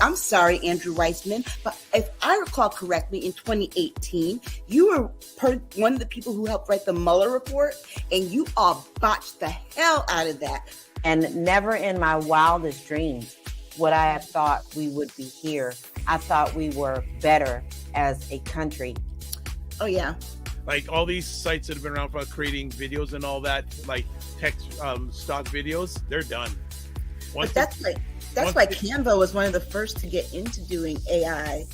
I'm sorry, Andrew Weissman, but if I recall correctly, in 2018, you were one of the people who helped write the Mueller report, and you all botched the hell out of that. And never in my wildest dreams would I have thought we would be here. I thought we were better as a country. Oh, yeah. Like all these sites that have been around for creating videos and all that, like text stock videos, they're done. But that's why Canva was one of the first to get into doing AI.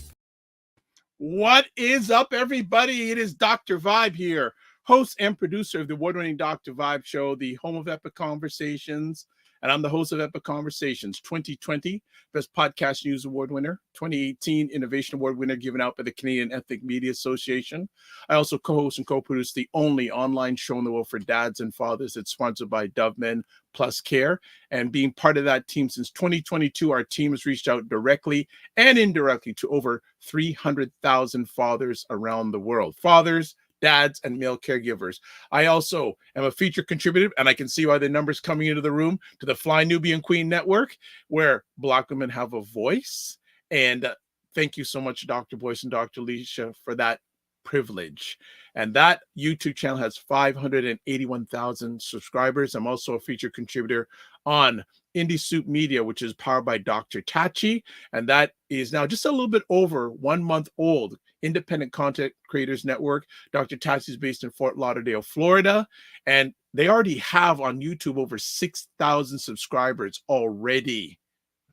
What is up, everybody? It is Dr. Vibe here, host and producer of the award-winning Dr. Vibe show, the home of Epic Conversations. And I'm the host of Epic Conversations, 2020 Best Podcast News Award winner, 2018 Innovation Award winner given out by the Canadian Ethnic Media Association. I also co-host and co-produce the only online show in the world for dads and fathers that's sponsored by Doveman Plus Care. And being part of that team since 2022, our team has reached out directly and indirectly to over 300,000 fathers around the world. Fathers, dads, and male caregivers. I also am a featured contributor, and I can see why the numbers coming into the room, to the Fly Nubian Queen Network, where Black women have a voice. And thank you so much, Dr. Boyce and Dr. Aisha, for that privilege. And that YouTube channel has 581,000 subscribers. I'm also a featured contributor on Indie Soup Media, which is powered by Dr. Tachi, and that is now just a little bit over 1 month old. Independent Content Creators Network. Dr. Tachi is based in Fort Lauderdale, Florida, and they already have on YouTube over 6,000 subscribers already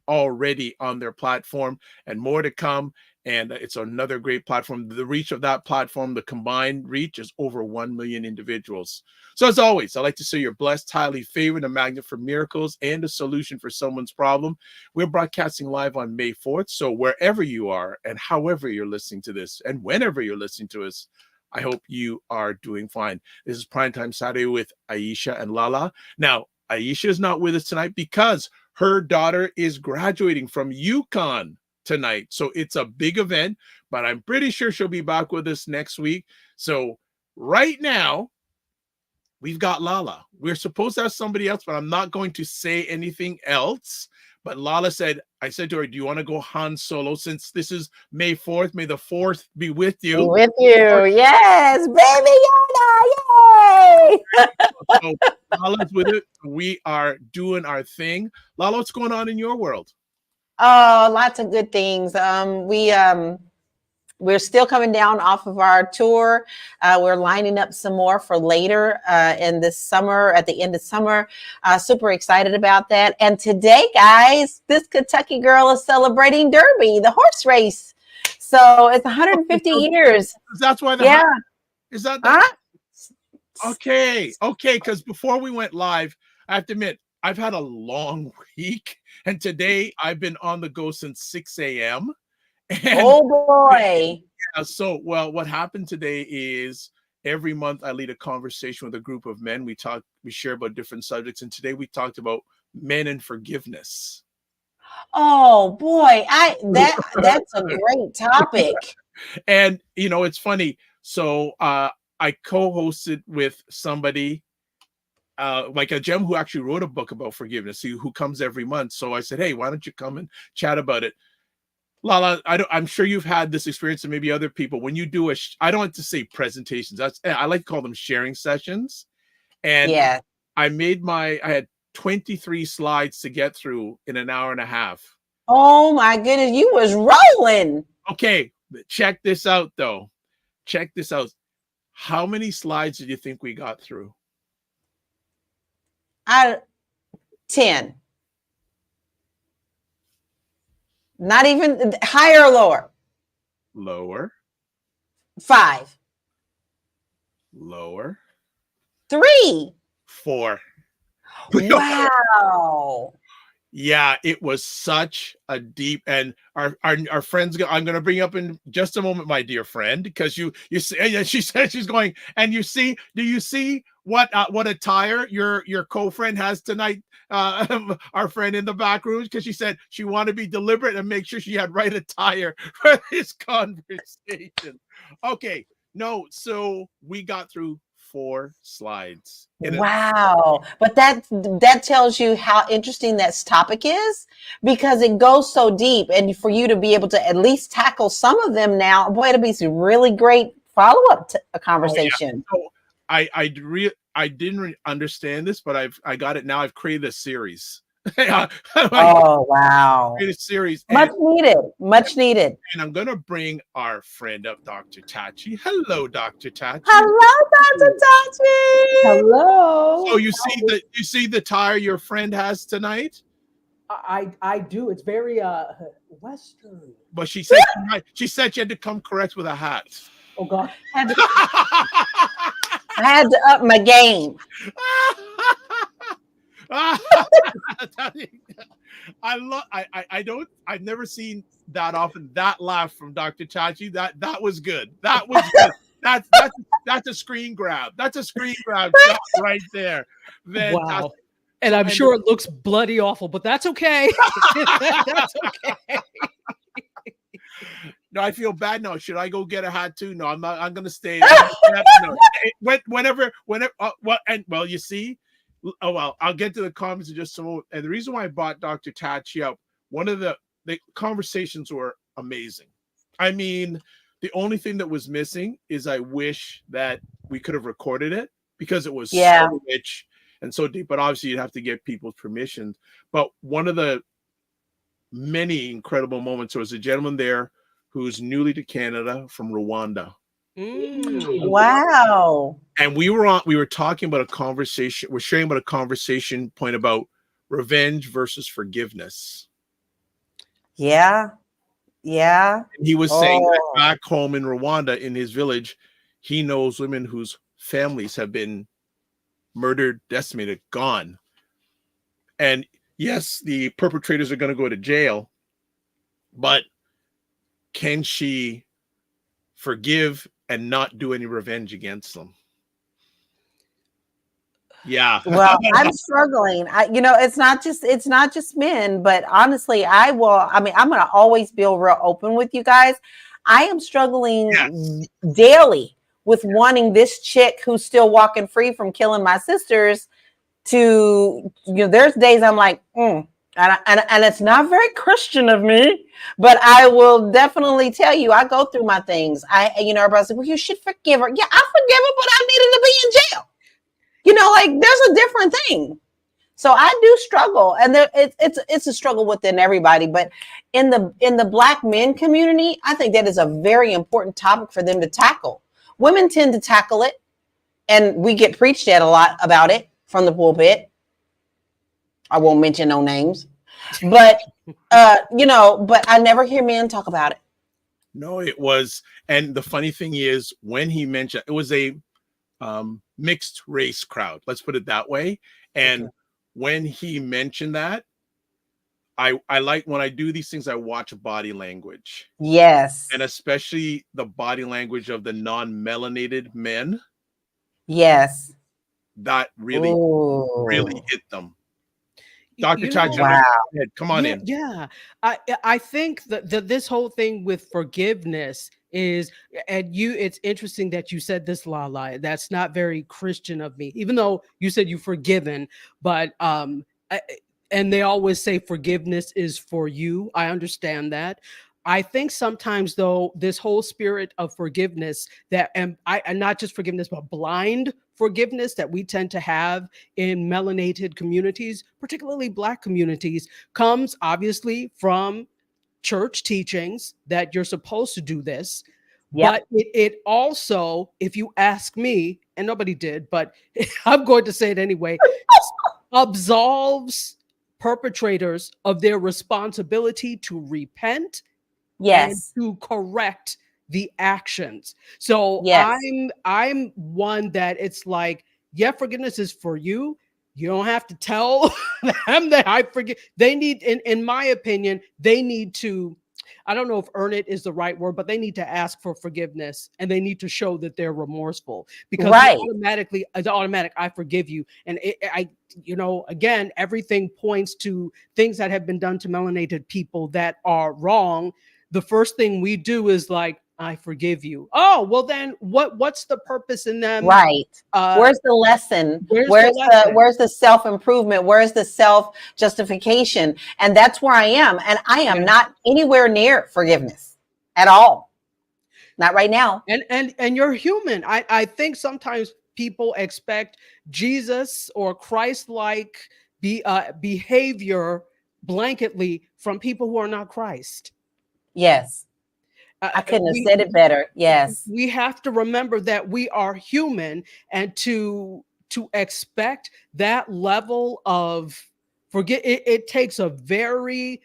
on their platform, and more to come. And it's another great platform. The reach of that platform, the combined reach, is over 1 million individuals. So as always, I like to say you're blessed, highly favored, a magnet for miracles, and a solution for someone's problem. We're broadcasting live on May 4th. So wherever you are and however you're listening to this and whenever you're listening to us, I hope you are doing fine. This is Primetime Saturday with Aisha and Lala. Now, Aisha is not with us tonight because her daughter is graduating from UConn tonight. So it's a big event, but I'm pretty sure she'll be back with us next week. So right now, we've got Lala. We're supposed to have somebody else, but I'm not going to say anything else. But Lala said, I said to her, do you want to go Han Solo since this is May 4th? May the 4th be with you. Be with you. Yes, baby Yoda. Yay! So Lala's with it. We are doing our thing. Lala, what's going on in your world? Oh, lots of good things. We're still coming down off of our tour. We're lining up some more for later in this summer, at the end of summer. Super excited about that. And today, guys, this Kentucky girl is celebrating Derby, the horse race. So it's 150 years. That's why the is that okay. Because before we went live, I have to admit, I've had a long week, and today I've been on the go since 6 a.m. Oh boy. Yeah, so what happened today is every month I lead a conversation with a group of men. We share about different subjects, and today we talked about men and forgiveness. Oh boy, that's a great topic. And it's funny. So I co-hosted with somebody like a gem who actually wrote a book about forgiveness, who comes every month. So I said, hey, why don't you come and chat about it? Lala, I'm sure you've had this experience, and maybe other people, when you do I don't like to say presentations. I like to call them sharing sessions. And yeah, I had 23 slides to get through in an hour and a half. Oh my goodness, you was rolling. Okay, check this out though. Check this out. How many slides did you think we got through? 10. Not even higher or lower? Lower. 5. Lower. 3. 4. Wow. Yeah, it was such a deep, and our friends. I'm going to bring up in just a moment, my dear friend, because you see, she said she's going, and do you see what attire your co-friend has tonight? Our friend in the back room, because she said she wanted to be deliberate and make sure she had right attire for this conversation. Okay, no, so we got through 4 slides. Wow. But that tells you how interesting that topic is, because it goes so deep, and for you to be able to at least tackle some of them now, boy, it'll be some really great follow-up conversation. Oh, yeah. So I didn't understand this, but I got it now. I've created a series. Oh, wow. Created a series. Much needed. And I'm going to bring our friend up, Dr. Tachi. Hello, Dr. Tachi. Hello, Dr. Tachi. Hello. So you see the attire your friend has tonight? I do. It's very Western. But she said she had to come correct with a hat. Oh God. I had to up my game. I've never seen that often that laugh from Dr. Tachi. That was good. That was good. That's a screen grab. That's a screen grab right there. Wow. And I'm sure it looks bloody awful, but that's okay. That's okay. No, I feel bad now. Should I go get a hat too? No, I'm not. I'm gonna stay. No. Whenever. Well, you see. Oh well, I'll get to the comments in just a moment. And the reason why I brought Dr. Tachi up, one of the conversations were amazing. I mean, the only thing that was missing is I wish that we could have recorded it, because it was so rich and so deep. But obviously, you'd have to get people's permission. But one of the many incredible moments was a gentleman there who's newly to Canada from Rwanda. Wow. And we were talking about a conversation. We're sharing about a conversation point about revenge versus forgiveness. Yeah. And he was saying that back home in Rwanda, in his village, he knows women whose families have been murdered, decimated, gone. And yes, the perpetrators are going to go to jail, but can she forgive and not do any revenge against them? Yeah. Well, I'm struggling. It's not just men, but honestly, I'm going to always be real open with you guys. I am struggling daily with wanting this chick who's still walking free from killing my sisters to, there's days I'm like, and it's not very Christian of me, but I will definitely tell you, I go through my things. Everybody's like, well, you should forgive her. Yeah, I forgive her, but I needed to be in jail. There's a different thing. So I do struggle, and it's a struggle within everybody. But in the Black men community, I think that is a very important topic for them to tackle. Women tend to tackle it, and we get preached at a lot about it from the pulpit. I won't mention no names, but but I never hear men talk about it. No, it was, and the funny thing is, when he mentioned, it was a mixed race crowd, let's put it that way. And when he mentioned that, I like, when I do these things, I watch body language. Yes. And especially the body language of the non-melanated men. Yes. That really hit them. Dr. Tachi, wow. Come on in. Yeah. I think that this whole thing with forgiveness is, it's interesting that you said this, Lala. That's not very Christian of me, even though you said you've forgiven, but and they always say forgiveness is for you. I understand that. I think sometimes, though, this whole spirit of forgiveness and not just forgiveness, but blind forgiveness that we tend to have in melanated communities, particularly Black communities, comes obviously from church teachings that you're supposed to do this. Yep. But it also, if you ask me, and nobody did, but I'm going to say it anyway, absolves perpetrators of their responsibility to repent. Yes. And to correct the actions. So I'm one that it's like, forgiveness is for you. You don't have to tell them that I forgive. They need, in my opinion, they need to, I don't know if earn it is the right word, but they need to ask for forgiveness, and they need to show that they're remorseful, because it's automatic, I forgive you. And again, everything points to things that have been done to melanated people that are wrong. The first thing we do is like, I forgive you. Oh, well then what's the purpose in them? Right. Where's the lesson? Where's the self-improvement? Where's the self-justification? And that's where I am. And I am not anywhere near forgiveness at all. Not right now. And you're human. I think sometimes people expect Jesus or Christ-like behavior blanketly from people who are not Christ. Yes. I couldn't have said it better. Yes. We have to remember that we are human, and to expect that level of it takes a very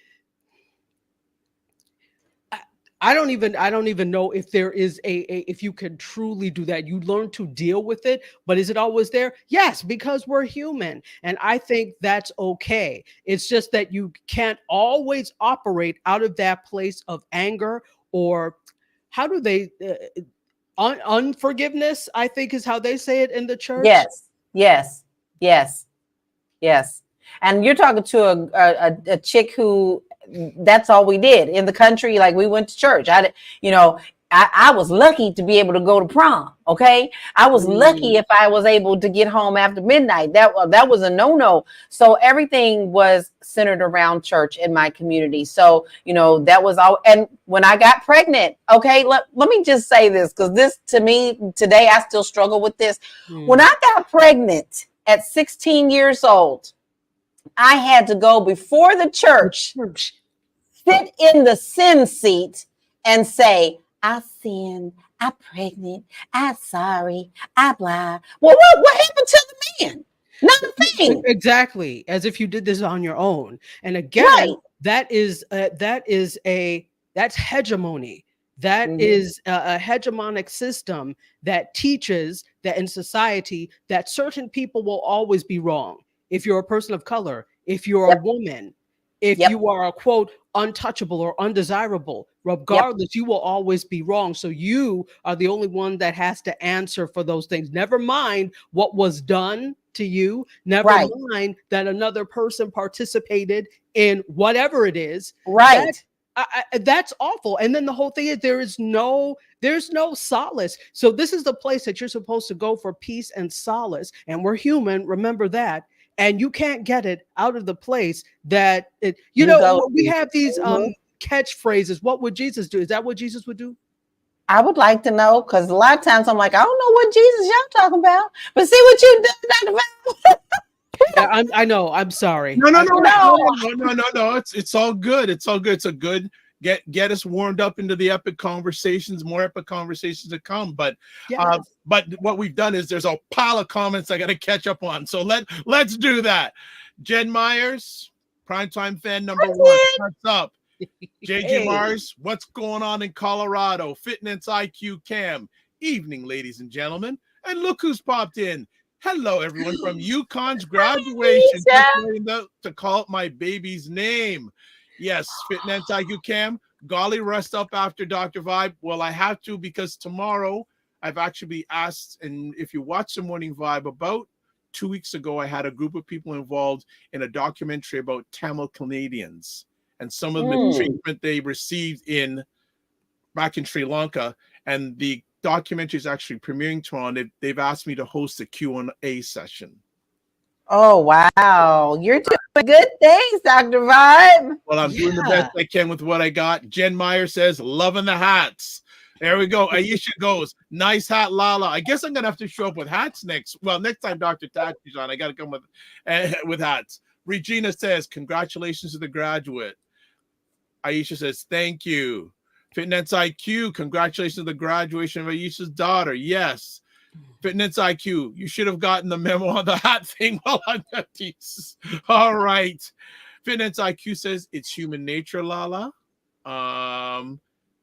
I don't even know if there is if you can truly do that. You learn to deal with it, but is it always there? Yes, because we're human. And I think that's okay. It's just that you can't always operate out of that place of anger, or how do they unforgiveness, I think is how they say it in the church. Yes. And you're talking to a chick who, that's all we did in the country. Like, we went to church. I was lucky to be able to go to prom. Okay. I was lucky if I was able to get home after midnight. That was a no-no. So everything was centered around church in my community. So, that was all. And when I got pregnant, okay, let me just say this, because this, to me today, I still struggle with this. When I got pregnant at 16 years old, I had to go before the church, sit in the sin seat and say, I sinned, I'm pregnant, I'm sorry, I blah. Well, what happened to the man? Nothing. Exactly. As if you did this on your own. And again, that's hegemony. That is a hegemonic system that teaches that in society that certain people will always be wrong. If you're a person of color, if you're a woman, if you are a quote untouchable or undesirable, regardless, you will always be wrong. So you are the only one that has to answer for those things. Never mind what was done to you. Never mind that another person participated in whatever it is. Right. That's awful. And then the whole thing is there's no solace. So this is the place that you're supposed to go for peace and solace. And we're human. Remember that. And you can't get it out of the place that we have these catchphrases. What would Jesus do? Is that what Jesus would do? I would like to know, because a lot of times I'm like, I don't know what Jesus y'all talking about. But see what you did, Yeah, I know. I'm sorry. No. It's all good. It's all good. It's a good get us warmed up into the epic conversations. More epic conversations to come. But what we've done is there's a pile of comments I got to catch up on. So let's do that. Jen Myers, Primetime fan number 1. What's up? JG Mars, what's going on in Colorado? Fitness IQ Cam. Evening, ladies and gentlemen. And look who's popped in. Hello, everyone from UConn's graduation. Just waiting to call out my baby's name. Yes, Fitness IQ Cam. Golly, rest up after Dr. Vibe. Well, I have to, because tomorrow I've actually asked, and if you watch the Morning Vibe, about 2 weeks ago, I had a group of people involved in a documentary about Tamil Canadians and some of the treatment they received back in Sri Lanka. And the documentary is actually premiering tomorrow. They've asked me to host a Q&A session. Oh, wow. You're doing good things, Dr. Vibe. Well, I'm doing the best I can with what I got. Jen Meyer says, loving the hats. There we go. Aisha goes, nice hat, Lala. I guess I'm going to have to show up with hats next time Dr. Tachi's on. I got to come with hats. Regina says, congratulations to the graduate. Aisha says, thank you. Fitness IQ, congratulations to the graduation of Aisha's daughter. Yes. Fitness IQ, you should have gotten the memo on the hat thing while I'm at these. All right. Fitness IQ says it's human nature, Lala.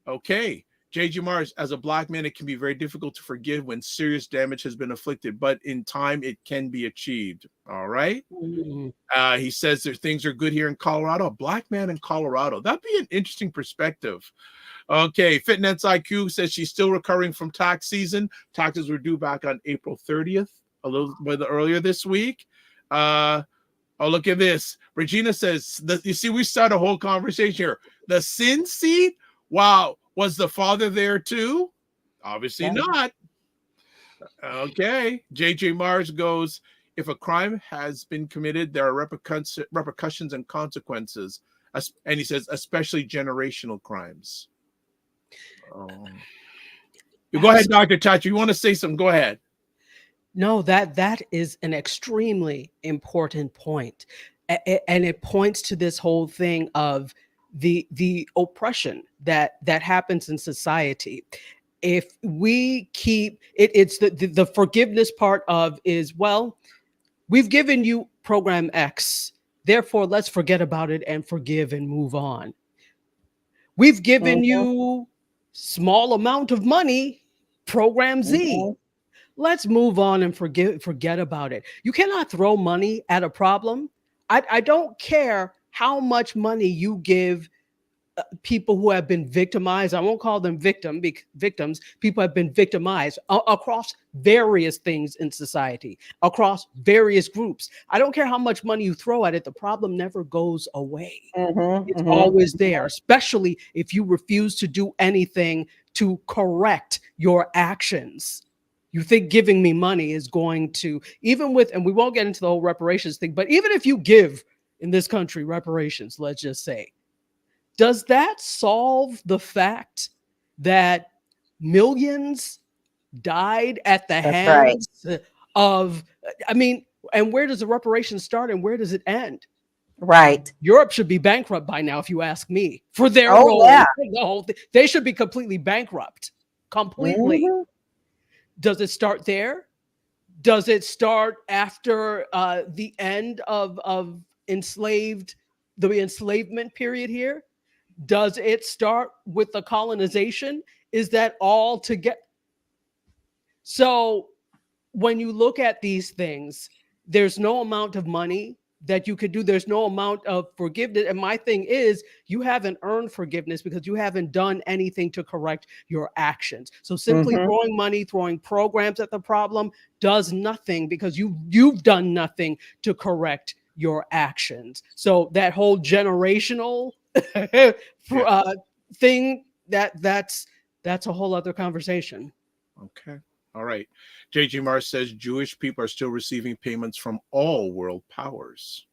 Okay. JG Mars, as a Black man, it can be very difficult to forgive when serious damage has been inflicted, but in time it can be achieved. All right. He says things are good here in Colorado. A Black man in Colorado. That'd be an interesting perspective. Okay, Fitness IQ says she's still recovering from tax season. Taxes were due back on April 30th, a little bit earlier this week. Oh, look at this. Regina says, you see, we start a whole conversation here. The sin seat? Wow. Was the father there too? Obviously Yeah. not. Okay. J.J. Mars goes, if a crime has been committed, there are repercussions and consequences. And he says, especially generational crimes. Oh. You go ahead, Dr. Tachi. You want to say something? Go ahead. No, that is an extremely important point. And it points to this whole thing of the oppression that happens in society. If we keep it, it's the forgiveness part of is, well, we've given you program X, therefore let's forget about it and forgive and move on. We've given you small amount of money, program Z. Let's move on and forget about it. You cannot throw money at a problem. I don't care how much money you give people who have been victimized. I won't call them victims. People have been victimized across various things in society, across various groups. I don't care how much money you throw at it. The problem never goes away. It's always there, especially if you refuse to do anything to correct your actions. You think giving me money is going to, even with, and we won't get into the whole reparations thing, but even if you give in this country reparations, let's just say, does that solve the fact that millions died at the hands of, I mean, and where does the reparations start and where does it end? Right. Europe should be bankrupt by now, if you ask me, for their role. Yeah. The whole thing. They should be completely bankrupt. Completely. Does it start there? Does it start after the end of the enslavement period here? Does it start with the colonization? Is that all together? So when you look at these things, there's no amount of money that you could do. There's no amount of forgiveness. And my thing is, you haven't earned forgiveness because you haven't done anything to correct your actions. So simply throwing money, throwing programs at the problem does nothing because you've done nothing to correct your actions. So that whole generational thing, that's a whole other conversation. Okay. All right. J.G. Mars says Jewish people are still receiving payments from all world powers.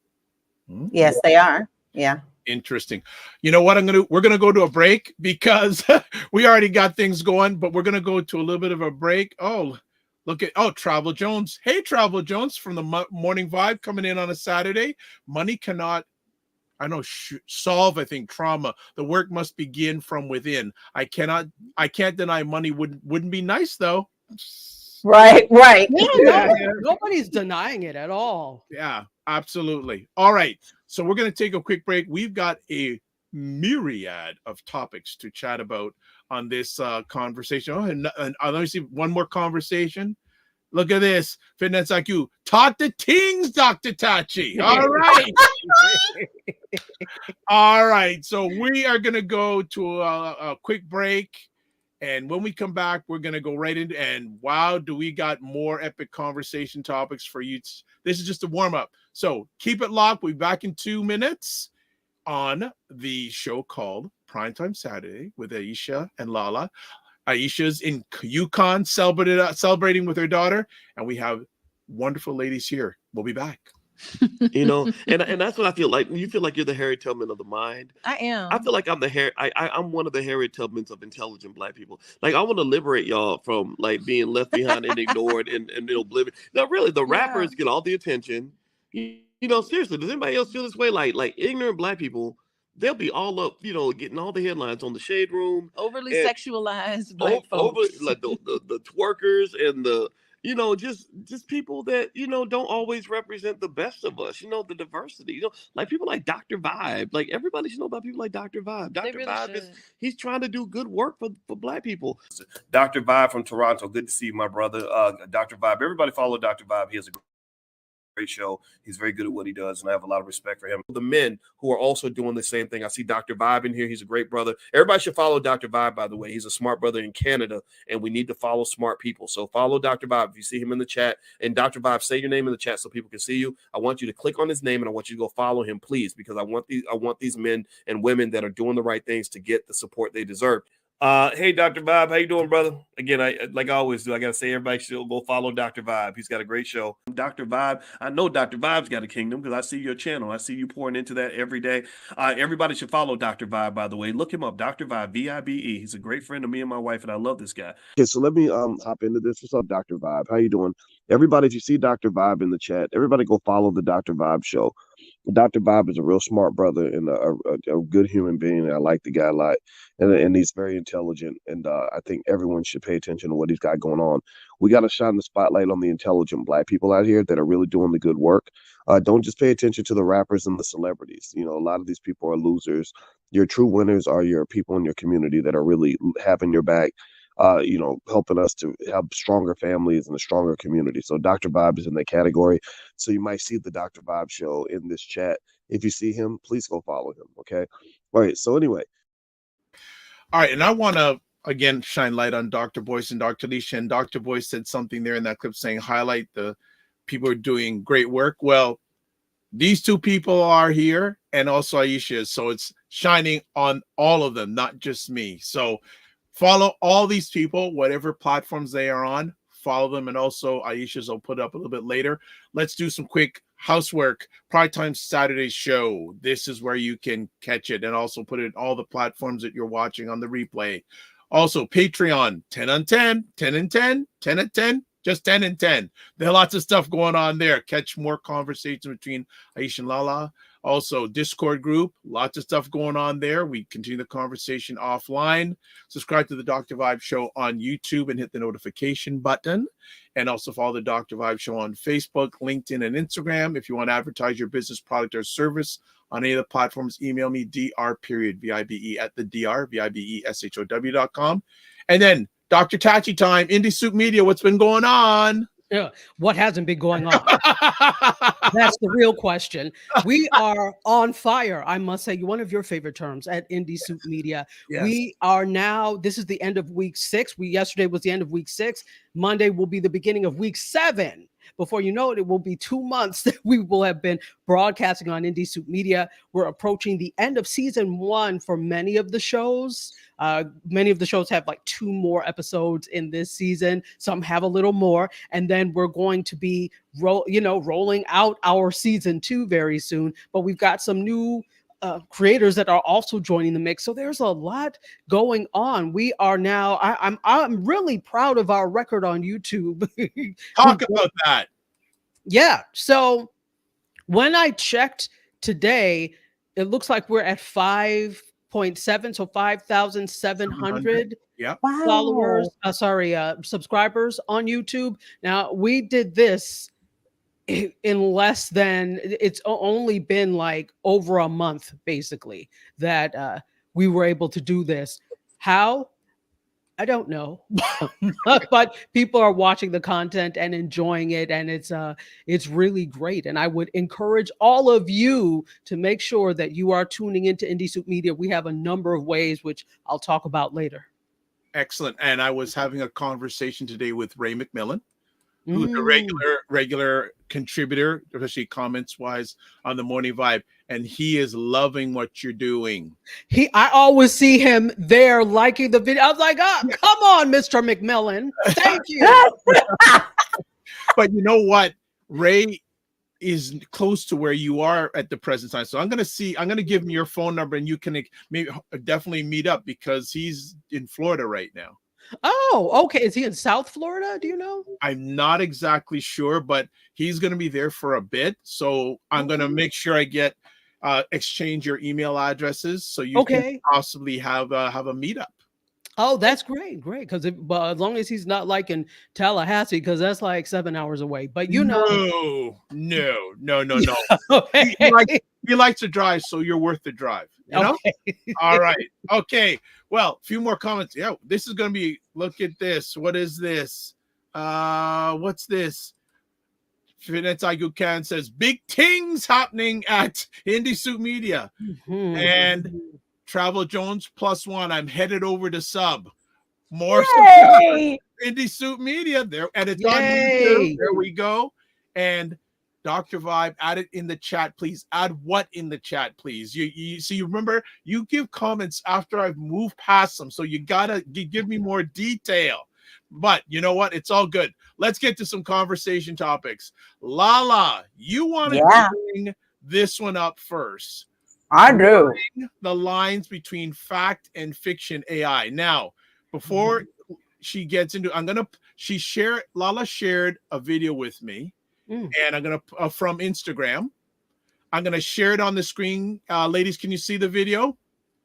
Yes, they are. Yeah. Interesting. You know what? We're gonna go to a break because we already got things going, but we're gonna go to a little bit of a break. Oh, look at Travel Jones. Hey, Travel Jones from the Morning Vibe coming in on a Saturday. Money cannot, solve, I think, trauma. The work must begin from within. I can't deny money wouldn't be nice though. Right. Yeah, nobody's denying it at all. Yeah, absolutely. All right. So we're going to take a quick break. We've got a myriad of topics to chat about on this conversation. Oh, and let me see one more conversation. Look at this. Fitness IQ taught the things, Dr. Tachi. All right. All right. So we are going to go to a quick break. And when we come back, we're going to go right into, and wow, do we got more epic conversation topics for you. This is just a warm up. So keep it locked. We'll be back in 2 minutes on the show called Primetime Saturday with Aisha and Lala. Aisha's in Yukon celebrating with her daughter. And we have wonderful ladies here. We'll be back. And that's what I feel like. You feel like you're the Harriet Tubman of the mind. I am. I feel like I'm I'm one of the Harriet Tubmans of intelligent Black people. Like, I want to liberate y'all from like being left behind and ignored and oblivion. No, really, the rappers get all the attention. Seriously, does anybody else feel this way? Like ignorant Black people, they'll be all up, getting all the headlines on the Shade Room. Overly sexualized Black folks. Like the twerkers and the just people that, don't always represent the best of us, the diversity, like people like Dr. Vibe. Like, everybody should know about people like Dr. Vibe. Dr. Really Vibe he's trying to do good work for Black people. Dr. Vibe from Toronto. Good to see you, my brother. Dr. Vibe. Everybody follow Dr. Vibe. He has a great show. He's very good at what he does, and I have a lot of respect for him. The men who are also doing the same thing. I see Dr. Vibe in here. He's a great brother. Everybody should follow Dr. Vibe, by the way. He's a smart brother in Canada, and we need to follow smart people. So follow Dr. Vibe. If you see him in the chat, and Dr. Vibe, say your name in the chat so people can see you. I want you to click on his name, and I want you to go follow him, please, because I want these men and women that are doing the right things to get the support they deserve. Hey, Dr. Vibe, how you doing, brother? Again, like I always do, I gotta say everybody should go follow Dr. Vibe. He's got a great show. Dr. Vibe, I know Dr. Vibe's got a kingdom because I see your channel. I see you pouring into that every day. Everybody should follow Dr. Vibe, by the way. Look him up, Dr. Vibe, Vibe. He's a great friend of me and my wife, and I love this guy. Okay, so let me hop into this. What's up, Dr. Vibe? How you doing? Everybody, if you see Dr. Vibe in the chat, everybody go follow the Dr. Vibe show. Dr. Bob is a real smart brother and a good human being. I like the guy a lot, and he's very intelligent. And I think everyone should pay attention to what he's got going on. We got to shine the spotlight on the intelligent Black people out here that are really doing the good work. Don't just pay attention to the rappers and the celebrities. You know, a lot of these people are losers. Your true winners are your people in your community that are really having your back. You know, helping us to have stronger families and a stronger community. So Dr. Bob is in that category. So you might see the Dr. Bob show in this chat. If you see him, please go follow him. Okay. All right. So anyway. All right. And I want to, again, shine light on Dr. Boyce and Dr. Alicia. And Dr. Boyce said something there in that clip saying, highlight the people who are doing great work. Well, these two people are here and also Aisha. So it's shining on all of them, not just me. So follow all these people, whatever platforms they are on, follow them. And also Aisha's I'll put up a little bit later. Let's do some quick housework. Primetime Saturday show. This is where you can catch it and also put it in all the platforms that you're watching on the replay. Also Patreon, 10 on 10, 10 and 10, 10 at 10, just 10 and 10. There are lots of stuff going on there. Catch more conversation between Aisha and Lala. Also, Discord group, lots of stuff going on there. We continue the conversation offline. Subscribe to the Dr. Vibe Show on YouTube and hit the notification button. And also follow the Dr. Vibe Show on Facebook, LinkedIn, and Instagram. If you want to advertise your business, product, or service on any of the platforms, email me, dr.vibe at the dr.vibeshow.com. And then Dr. Tachi time, Indie Soup Media, what's been going on? Yeah, what hasn't been going on? That's the real question. We are on fire, I must say. One of your favorite terms at Indie Soup Media. Yes. We are now, this is the end of week 6. Yesterday was the end of week 6. Monday will be the beginning of week 7. Before you know it, it will be 2 months that we will have been broadcasting on Indie Soup Media. We're approaching the end of season 1 for many of the shows. Many of the shows have like 2 more episodes in this season. Some have a little more. And then we're going to be rolling out our season 2 very soon. But we've got some new creators that are also joining the mix. So there's a lot going on. We are now, I'm really proud of our record on YouTube. Talk about that. Yeah. So when I checked today, it looks like we're at 5.7, so 5,700 followers, subscribers on YouTube. Now we did this in less than, it's only been like over a month basically that we were able to do this. How? I don't know, but people are watching the content and enjoying it, and it's really great. And I would encourage all of you to make sure that you are tuning into Indie Soup Media. We have a number of ways, which I'll talk about later. Excellent. And I was having a conversation today with Ray McMillan, who's a regular contributor, especially comments wise on the Morning Vibe, and he is loving what you're doing. I always see him there liking the video. I was like, oh, come on, Mr. McMillan. Thank you. But you know what? Ray is close to where you are at the present time. So I'm going to give him your phone number and you can maybe definitely meet up because he's in Florida right now. Oh, okay. Is he in South Florida? Do you know? I'm not exactly sure, but he's going to be there for a bit. So I'm going to make sure I get exchange your email addresses so you can possibly have a meetup. Oh, that's great. Because but as long as he's not like in Tallahassee, because that's like 7 hours away. But no. Okay. He likes to drive, so you're worth the drive. You know? All right. Okay. Well, a few more comments. Yeah, this is going to be, look at this. What is this? What's this? Finette Agukan says, big things happening at Indie Soup Media. And Travel Jones +1. I'm headed over to sub. More support. Indie Soup Media. There, and it's on YouTube. There we go. And Dr. Vibe, add it in the chat, please. Add what in the chat, please? You remember, you give comments after I've moved past them, so you gotta give me more detail. But you know what? It's all good. Let's get to some conversation topics. Lala, you want to bring this one up first. I do. The lines between fact and fiction AI. Now, before she gets into, Lala shared a video with me. And I'm gonna from Instagram. I'm gonna share it on the screen. Ladies, can you see the video?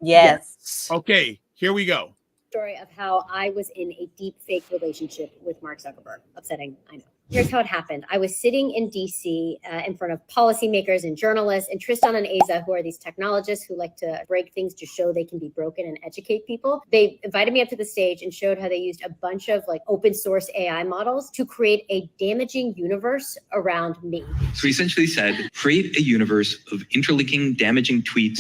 Yes. Okay, here we go. Story of how I was in a deep fake relationship with Mark Zuckerberg. Upsetting, I know. Here's how it happened. I was sitting in DC in front of policymakers and journalists, and Tristan and Asa, who are these technologists who like to break things to show they can be broken and educate people. They invited me up to the stage and showed how they used a bunch of like open source AI models to create a damaging universe around me. So he essentially said, create a universe of interlinking damaging tweets,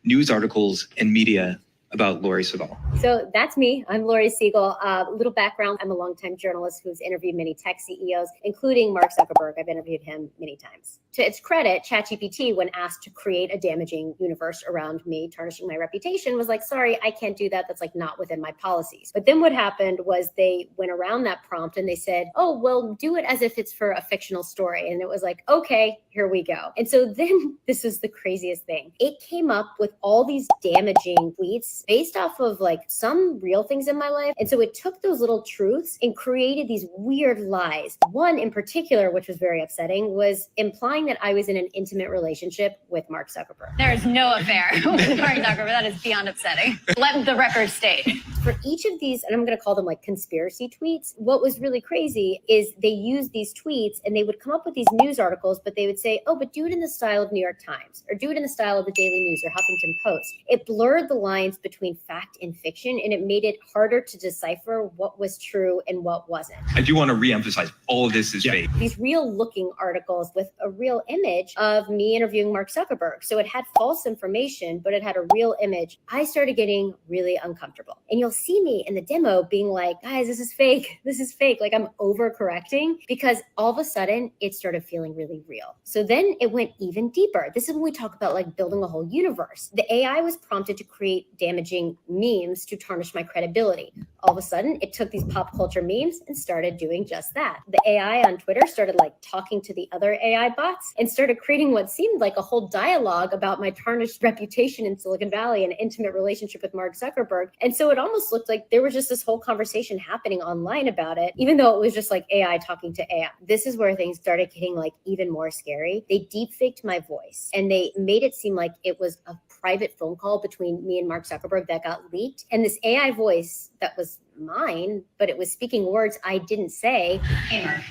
news articles, and media about Laurie Siegel. So that's me. I'm Laurie Siegel. Little background. I'm a longtime journalist who's interviewed many tech CEOs, including Mark Zuckerberg. I've interviewed him many times. To its credit, ChatGPT, when asked to create a damaging universe around me, tarnishing my reputation, was like, sorry, I can't do that. That's like not within my policies. But then what happened was they went around that prompt and they said, oh, well, do it as if it's for a fictional story. And it was like, okay, here we go. And so then this is the craziest thing. It came up with all these damaging tweets based off of like some real things in my life. And so it took those little truths and created these weird lies. One in particular, which was very upsetting, was implying that I was in an intimate relationship with Mark Zuckerberg. There is no affair with Mark Zuckerberg. That is beyond upsetting. Let the record state. For each of these, and I'm going to call them like conspiracy tweets, what was really crazy is they used these tweets and they would come up with these news articles, but they would say, oh, but do it in the style of New York Times, or do it in the style of the Daily News or Huffington Post. It blurred the lines between fact and fiction, and it made it harder to decipher what was true and what wasn't. I do want to reemphasize, all of this is fake. These real looking articles with a real image of me interviewing Mark Zuckerberg. So it had false information, but it had a real image. I started getting really uncomfortable. And you'll see me in the demo being like, guys, this is fake. This is fake. Like I'm overcorrecting, because all of a sudden it started feeling really real. So then it went even deeper. This is when we talk about like building a whole universe. The AI was prompted to create damaging memes to tarnish my credibility. All of a sudden, it took these pop culture memes and started doing just that. The AI on Twitter started like talking to the other AI bots and started creating what seemed like a whole dialogue about my tarnished reputation in Silicon Valley and intimate relationship with Mark Zuckerberg. And so it almost looked like there was just this whole conversation happening online about it, even though it was just like AI talking to AI. This is where things started getting like even more scary. They deep faked my voice and they made it seem like it was a private phone call between me and Mark Zuckerberg that got leaked. And this AI voice that was mine, but it was speaking words I didn't say. Hey, Mark,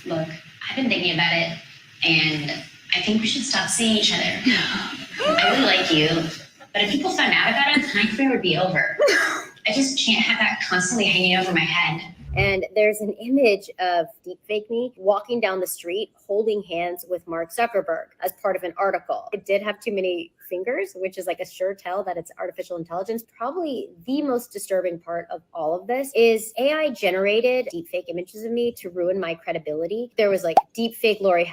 look, I've been thinking about it, and I think we should stop seeing each other. I really like you, but if people found out about it, my career would be over. I just can't have that constantly hanging over my head. And there's an image of deepfake me walking down the street holding hands with Mark Zuckerberg as part of an article. It did have too many fingers, which is like a sure tell that it's artificial intelligence. Probably the most disturbing part of all of this is AI generated deepfake images of me to ruin my credibility. There was like deepfake Lori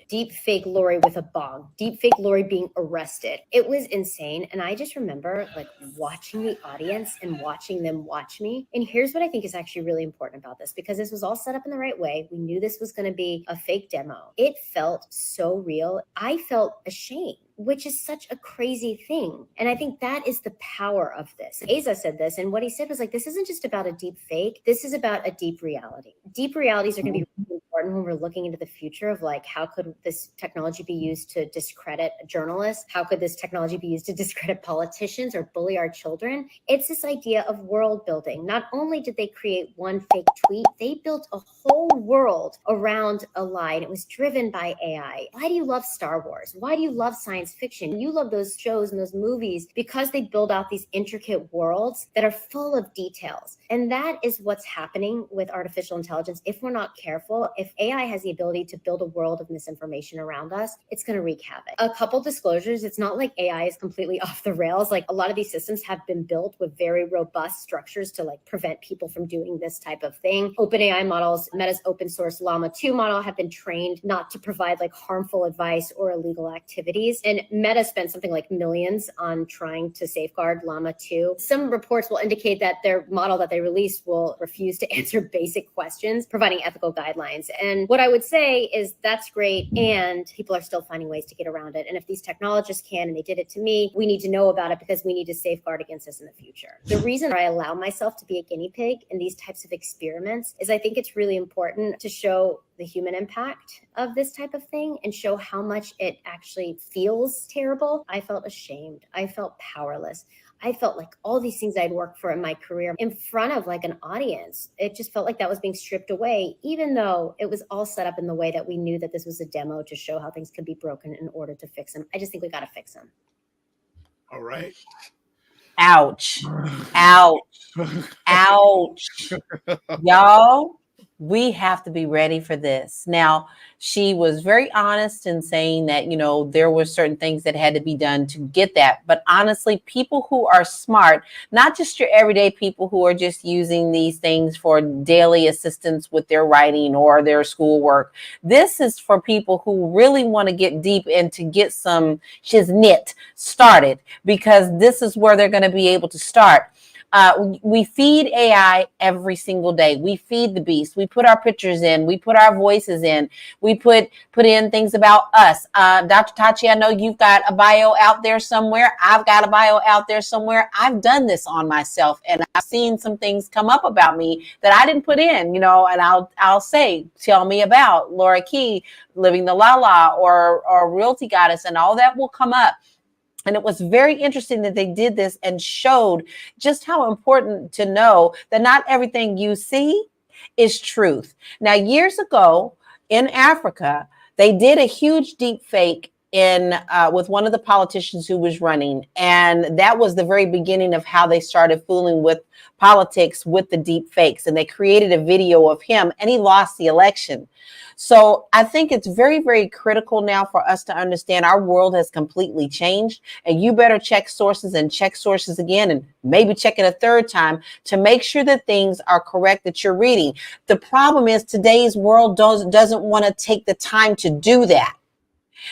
deep fake Lori with a bong, deep fake Lori being arrested. It was insane. And I just remember like watching the audience and watching them watch me. And here's what I think is actually really important about this, because this was all set up in the right way. We knew this was going to be a fake demo. It felt so real. I felt ashamed, which is such a crazy thing. And I think that is the power of this. Asa said this, and what he said was like, this isn't just about a deep fake. This is about a deep reality. Deep realities are going to be really important when we're looking into the future of like, how could this technology be used to discredit journalists? How could this technology be used to discredit politicians or bully our children? It's this idea of world building. Not only did they create one fake tweet, they built a whole world around a lie, and it was driven by AI. Why do you love Star Wars? Why do you love science fiction? You love those shows and those movies because they build out these intricate worlds that are full of details. And that is what's happening with artificial intelligence. If we're not careful, if if AI has the ability to build a world of misinformation around us, it's going to wreak havoc. A couple disclosures, it's not like AI is completely off the rails. Like a lot of these systems have been built with very robust structures to like prevent people from doing this type of thing. OpenAI models, Meta's open source Llama 2 model have been trained not to provide like harmful advice or illegal activities. And Meta spent something like millions on trying to safeguard Llama 2. Some reports will indicate that their model that they released will refuse to answer basic questions, providing ethical guidelines. And what I would say is that's great, and people are still finding ways to get around it. And if these technologists can, and they did it to me, we need to know about it because we need to safeguard against this in the future. The reason I allow myself to be a guinea pig in these types of experiments is I think it's really important to show the human impact of this type of thing and show how much it actually feels terrible. I felt ashamed. I felt powerless. I felt like all these things I'd worked for in my career in front of like an audience, it just felt like that was being stripped away, even though it was all set up in the way that we knew that this was a demo to show how things could be broken in order to fix them. I just think we got to fix them. All right. Ouch. Ouch. Ouch. Y'all, we have to be ready for this. Now, she was very honest in saying that, you know, there were certain things that had to be done to get that. But honestly, people who are smart, not just your everyday people who are just using these things for daily assistance with their writing or their schoolwork. This is for people who really want to get deep and to get some shiznit started, because this is where they're going to be able to start. We feed AI every single day. We feed the beast. We put our pictures in. We put our voices in. We put in things about us. Dr. Tachi, I know you've got a bio out there somewhere. I've got a bio out there somewhere. I've done this on myself, and I've seen some things come up about me that I didn't put in, you know, and I'll say, tell me about Laura Key, Living the La La, or Realty Goddess, and all that will come up. And it was very interesting that they did this and showed just how important to know that not everything you see is truth. Now, years ago in Africa, they did a huge deep fake with one of the politicians who was running. And that was the very beginning of how they started fooling with politics with the deep fakes. And they created a video of him, and he lost the election. So I think it's very, very critical now for us to understand our world has completely changed, and you better check sources and check sources again, and maybe check it a third time to make sure that things are correct that you're reading. The problem is today's world doesn't want to take the time to do that.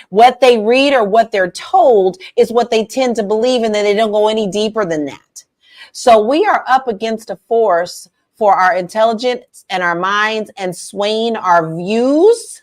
What they read or what they're told is what they tend to believe, and then they don't go any deeper than that. So we are up against a force for our intelligence and our minds and swaying our views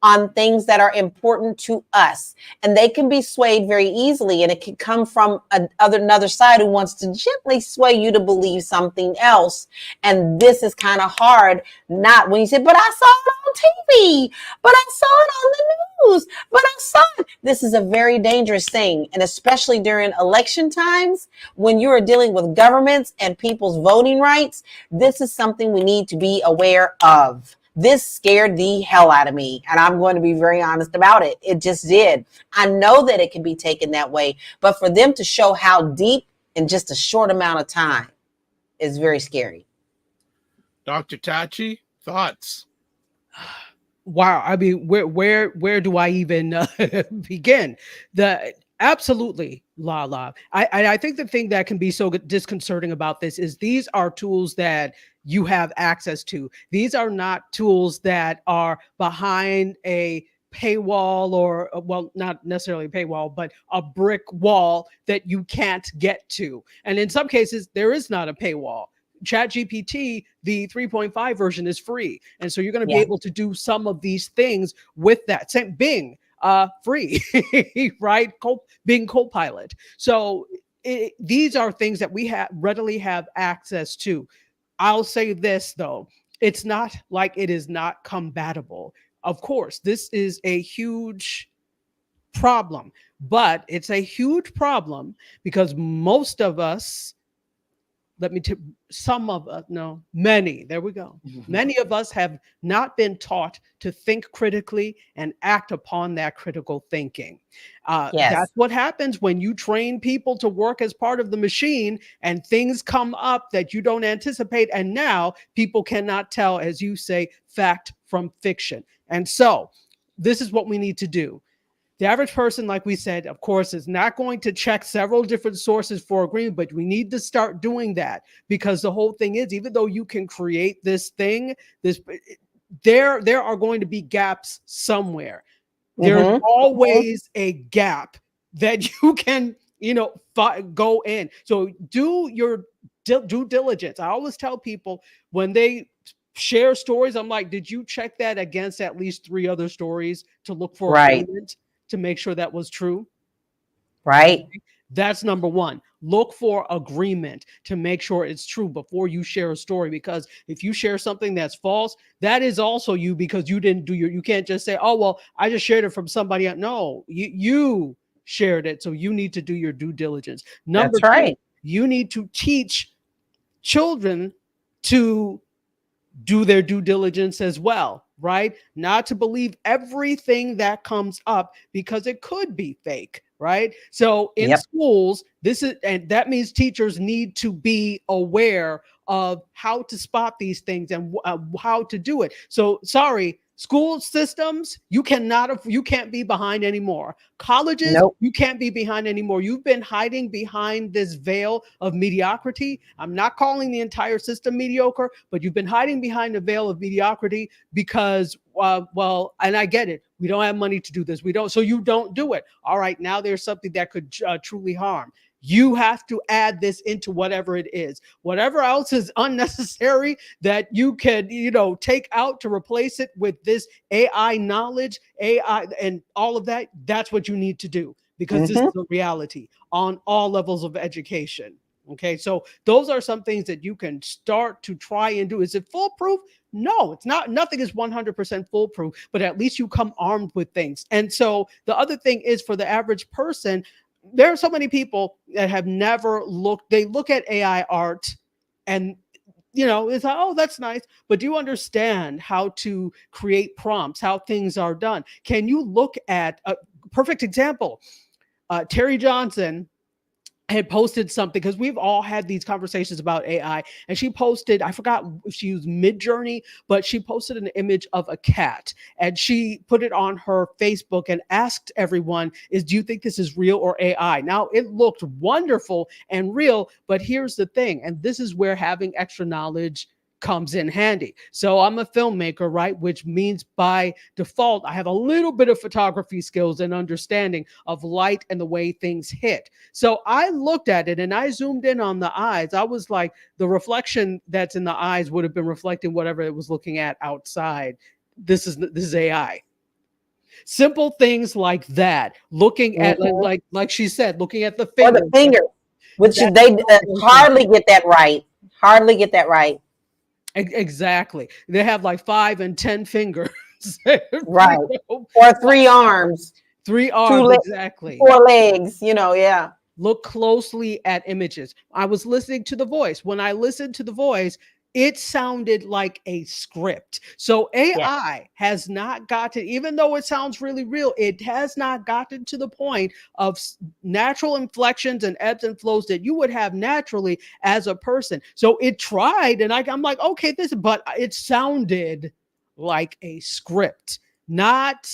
on things that are important to us. And they can be swayed very easily. And it can come from another side who wants to gently sway you to believe something else. And this is kind of hard. Not when you say, but I saw it on TV, but I saw it on the news, but I saw it. This is a very dangerous thing. And especially during election times, when you are dealing with governments and people's voting rights, this is something we need to be aware of. This scared the hell out of me, and I'm going to be very honest about it. It just did. I know that it can be taken that way, but for them to show how deep in just a short amount of time is very scary. Dr. Tachi, thoughts? Wow. I mean, where do I even begin? Absolutely, Lala. I think the thing that can be so disconcerting about this is these are tools that you have access to. These are not tools that are behind a paywall or, well, not necessarily a paywall, but a brick wall that you can't get to. And in some cases, there is not a paywall. ChatGPT, the 3.5 version, is free. And so you're going to be able to do some of these things with that. Same Bing, free, right? Bing Copilot. So these are things that we readily have access to. I'll say this, though. It's not like it is not combatable. Of course, this is a huge problem, but it's a huge problem because most of us some of us, no, many, there we go. Many of us have not been taught to think critically and act upon that critical thinking. That's what happens when you train people to work as part of the machine and things come up that you don't anticipate. And now people cannot tell, as you say, fact from fiction. And so this is what we need to do. The average person, like we said, of course, is not going to check several different sources for agreement, but we need to start doing that, because the whole thing is, even though you can create this thing, there are going to be gaps somewhere. There's always a gap that you can, go in. So do your due diligence. I always tell people when they share stories, I'm like, did you check that against at least 3 other stories to look for agreement, to make sure that was true? Right. That's number one. Look for agreement to make sure it's true before you share a story, because if you share something that's false, that is also you, because you didn't do you can't just say, oh, well, I just shared it from somebody else. No, you shared it. So you need to do your due diligence. Number two, you need to teach children to do their due diligence as well, right? Not to believe everything that comes up, because it could be fake, right? So in schools, and that means teachers need to be aware of how to spot these things and how to do it. So sorry, school systems, you can't be behind anymore. Colleges, you can't be behind anymore. You've been hiding behind this veil of mediocrity. I'm not calling the entire system mediocre, but you've been hiding behind the veil of mediocrity because, and I get it. We don't have money to do this. So you don't do it. All right, now there's something that could truly harm. You have to add this into whatever it is. Whatever else is unnecessary that you can, take out to replace it with this AI knowledge, AI and all of that, that's what you need to do, because this is a reality on all levels of education. Okay, so those are some things that you can start to try and do. Is it foolproof? No, it's not. Nothing is 100% foolproof, but at least you come armed with things. And so the other thing is, for the average person, there are so many people that have never they look at AI art and, it's like, oh, that's nice. But do you understand how to create prompts, how things are done? Can you look at a perfect example? Terry Johnson had posted something, because we've all had these conversations about AI, and she posted, I forgot if she used Midjourney, but she posted an image of a cat, and she put it on her Facebook and asked everyone, do you think this is real or AI? Now, it looked wonderful and real, but here's the thing, and this is where having extra knowledge comes in handy. So I'm a filmmaker, right? Which means by default, I have a little bit of photography skills and understanding of light and the way things hit. So I looked at it and I zoomed in on the eyes. I was like, the reflection that's in the eyes would have been reflecting whatever it was looking at outside. This is AI. Simple things like that. Looking at, like she said, looking at the finger. Or the finger, which they hardly get that right. Exactly. They have like 5 and 10 fingers. Right. Or 3 arms. 3 arms, exactly. 4 legs, yeah. Look closely at images. I was listening to the voice. When I listened to the voice, it sounded like a script. So AI has not gotten, even though it sounds really real, it has not gotten to the point of natural inflections and ebbs and flows that you would have naturally as a person. So it tried, and I'm like, okay, but it sounded like a script, not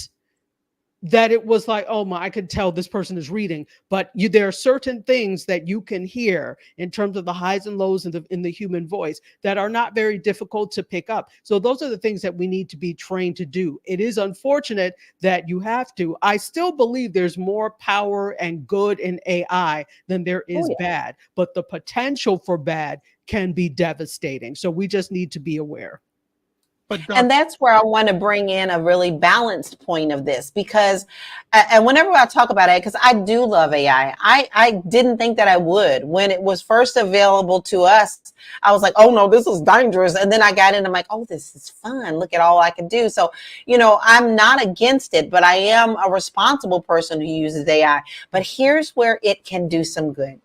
that it was like, oh my, I could tell this person is reading, but there are certain things that you can hear in terms of the highs and lows in the human voice that are not very difficult to pick up. So those are the things that we need to be trained to do. It is unfortunate that you have to. I still believe there's more power and good in AI than there is bad, but the potential for bad can be devastating. So we just need to be aware. And that's where I want to bring in a really balanced point of this, because and whenever I talk about it, because I do love AI, I didn't think that I would. When it was first available to us, I was like, oh no, this is dangerous. And then I got in, I'm like, oh, this is fun. Look at all I can do. So, I'm not against it, but I am a responsible person who uses AI. But here's where it can do some good.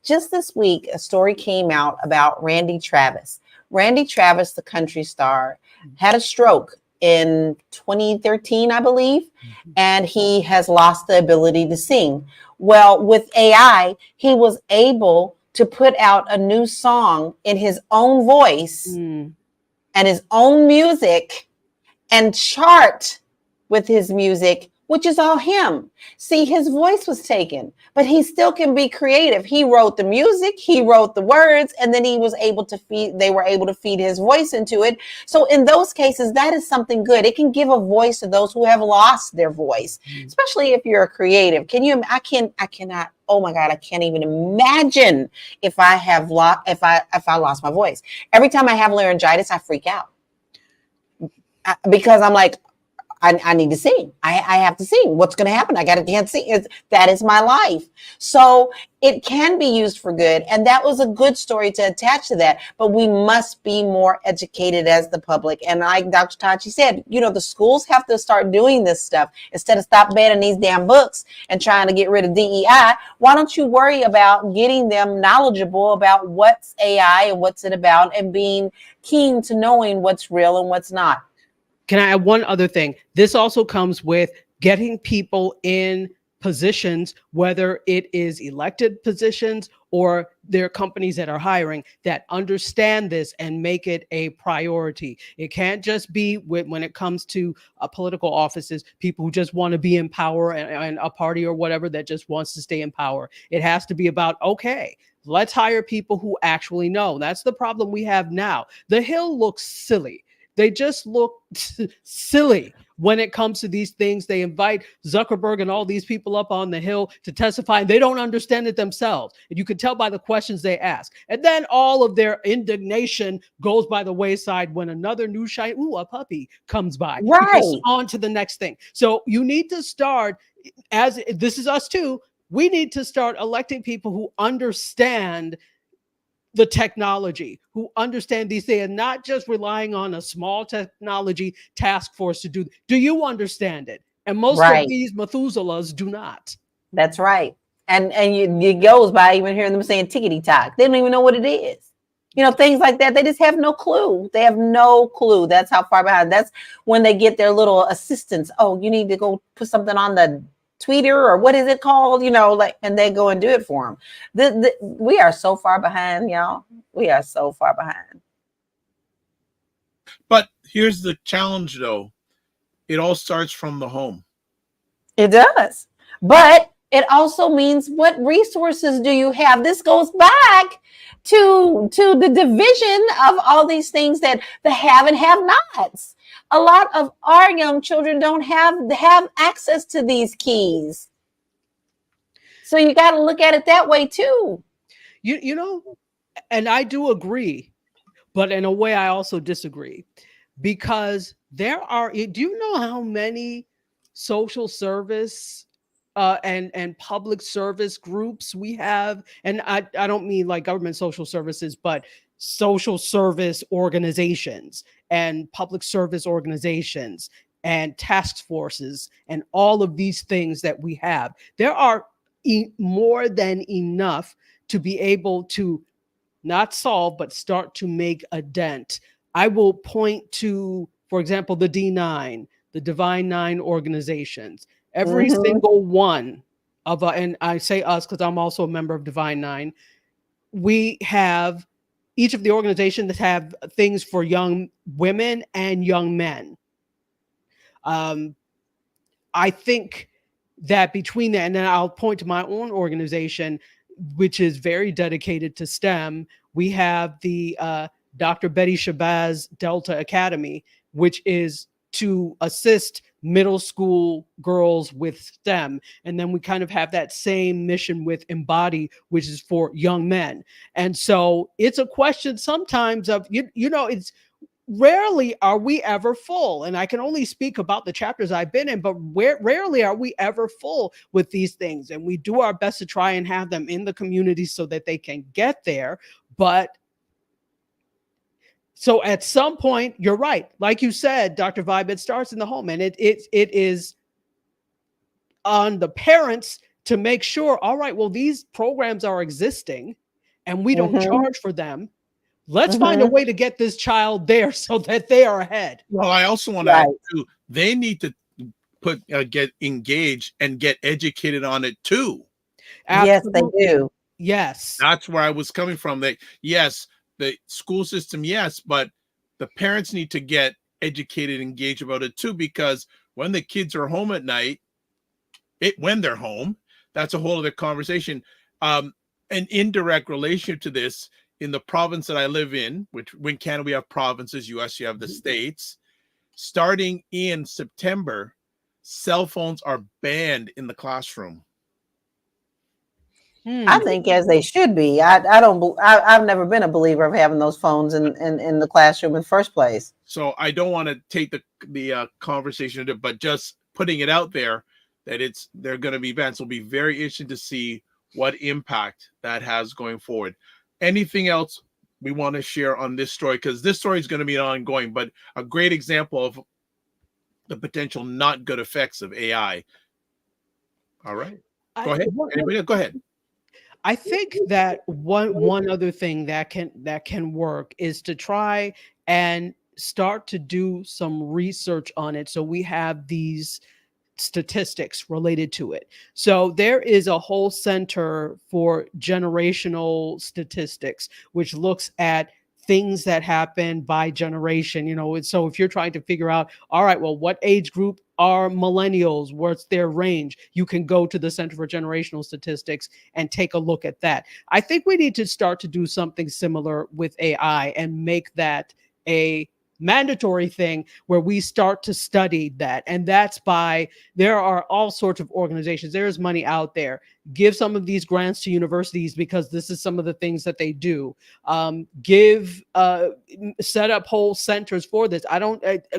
just this week, a story came out about Randy Travis. Randy Travis, the country star, had a stroke in 2013, I believe, and he has lost the ability to sing. Well, with AI, he was able to put out a new song in his own voice and his own music and chart with his music, which is all him. See, his voice was taken, but he still can be creative. He wrote the music, he wrote the words, and then they were able to feed his voice into it. So in those cases, that is something good. It can give a voice to those who have lost their voice, especially if you're a creative. I cannot, oh my God, I can't even imagine if I lost my voice. Every time I have laryngitis, I freak out. Because I'm like, I need to sing. I have to sing. What's going to happen? Can't sing. That is my life. So it can be used for good. And that was a good story to attach to that. But we must be more educated as the public. And like Dr. Tachi said, the schools have to start doing this stuff. Instead of stop banning these damn books and trying to get rid of DEI, why don't you worry about getting them knowledgeable about what's AI and what's it about and being keen to knowing what's real and what's not. Can I add one other thing? This also comes with getting people in positions, whether it is elected positions or there are companies that are hiring that understand this and make it a priority. It can't just be when it comes to political offices, people who just want to be in power and a party or whatever that just wants to stay in power. It has to be about, okay, let's hire people who actually know. That's the problem we have now. The Hill looks silly. They just look silly when it comes to these things. They invite Zuckerberg and all these people up on the Hill to testify, and they don't understand it themselves. And you can tell by the questions they ask. And then all of their indignation goes by the wayside when another new shiny, a puppy comes by. Right. Because on to the next thing. So you need to start, as this is us too, we need to start electing people who understand the technology, who understand these things, and not just relying on a small technology task force to do. Do you understand it? And most of these Methuselahs do not. That's right. And it goes by even hearing them saying tickety tock. They don't even know what it is. Things like that. They just have no clue. They have no clue. That's how far behind. That's when they get their little assistants. Oh, you need to go put something on the tweeter or what is it called, and they go and do it for them. We are so far behind, y'all. We are so far behind. But here's the challenge, though. It all starts from the home. It does. But it also means, what resources do you have? This goes back to the division of all these things, that the have and have nots. A lot of our young children don't have access to these keys. So you got to look at it that way too. And I do agree, but in a way I also disagree, because do you know how many social service and public service groups we have? And I don't mean like government social services, but social service organizations and public service organizations and task forces and all of these things that we have. There are more than enough to be able to not solve, but start to make a dent. I will point to, for example, the D9, the Divine Nine organizations. Every single one of, and I say us because I'm also a member of Divine Nine, we have each of the organizations that have things for young women and young men. I think that between that, and then I'll point to my own organization, which is very dedicated to STEM. We have the Dr. Betty Shabazz Delta Academy, which is to assist middle school girls with STEM. And then we kind of have that same mission with Embody, which is for young men. And so it's a question sometimes of, it's rarely are we ever full. And I can only speak about the chapters I've been in, but rarely are we ever full with these things. And we do our best to try and have them in the community so that they can get there. But so at some point, you're right. Like you said, Dr. Vibe, it starts in the home, and it is on the parents to make sure, all right, well, these programs are existing and we don't charge for them. Let's find a way to get this child there so that they are ahead. Well, I also want to add too, they need to get engaged and get educated on it too. Absolutely. Yes, they do. Yes. That's where I was coming from. That yes, the school system, yes, but the parents need to get educated, engaged about it too, because when the kids are home at night, when they're home, that's a whole other conversation. An indirect relationship to this, in the province that I live in, which in Canada we have provinces, US you have the states, starting in September, cell phones are banned in the classroom. I think as they should be. I've never been a believer of having those phones in the classroom in the first place. So I don't want to take the conversation, but just putting it out there that they're going to be banned. So it'll be very interesting to see what impact that has going forward. Anything else we want to share on this story? Because this story is going to be ongoing, but a great example of the potential not good effects of AI. All right. Go ahead. Anybody? Go ahead. I think that one other thing that can work is to try and start to do some research on it, so we have these statistics related to it. So there is a whole center for generational statistics, which looks at things that happen by generation. So if you're trying to figure out, all right, well, what age group are millennials, what's their range, you can go to the Center for Generational Statistics and take a look at that. I think we need to start to do something similar with AI and make that a mandatory thing where we start to study that. And that's there are all sorts of organizations. There's money out there. Give some of these grants to universities because this is some of the things that they do. Set up whole centers for this.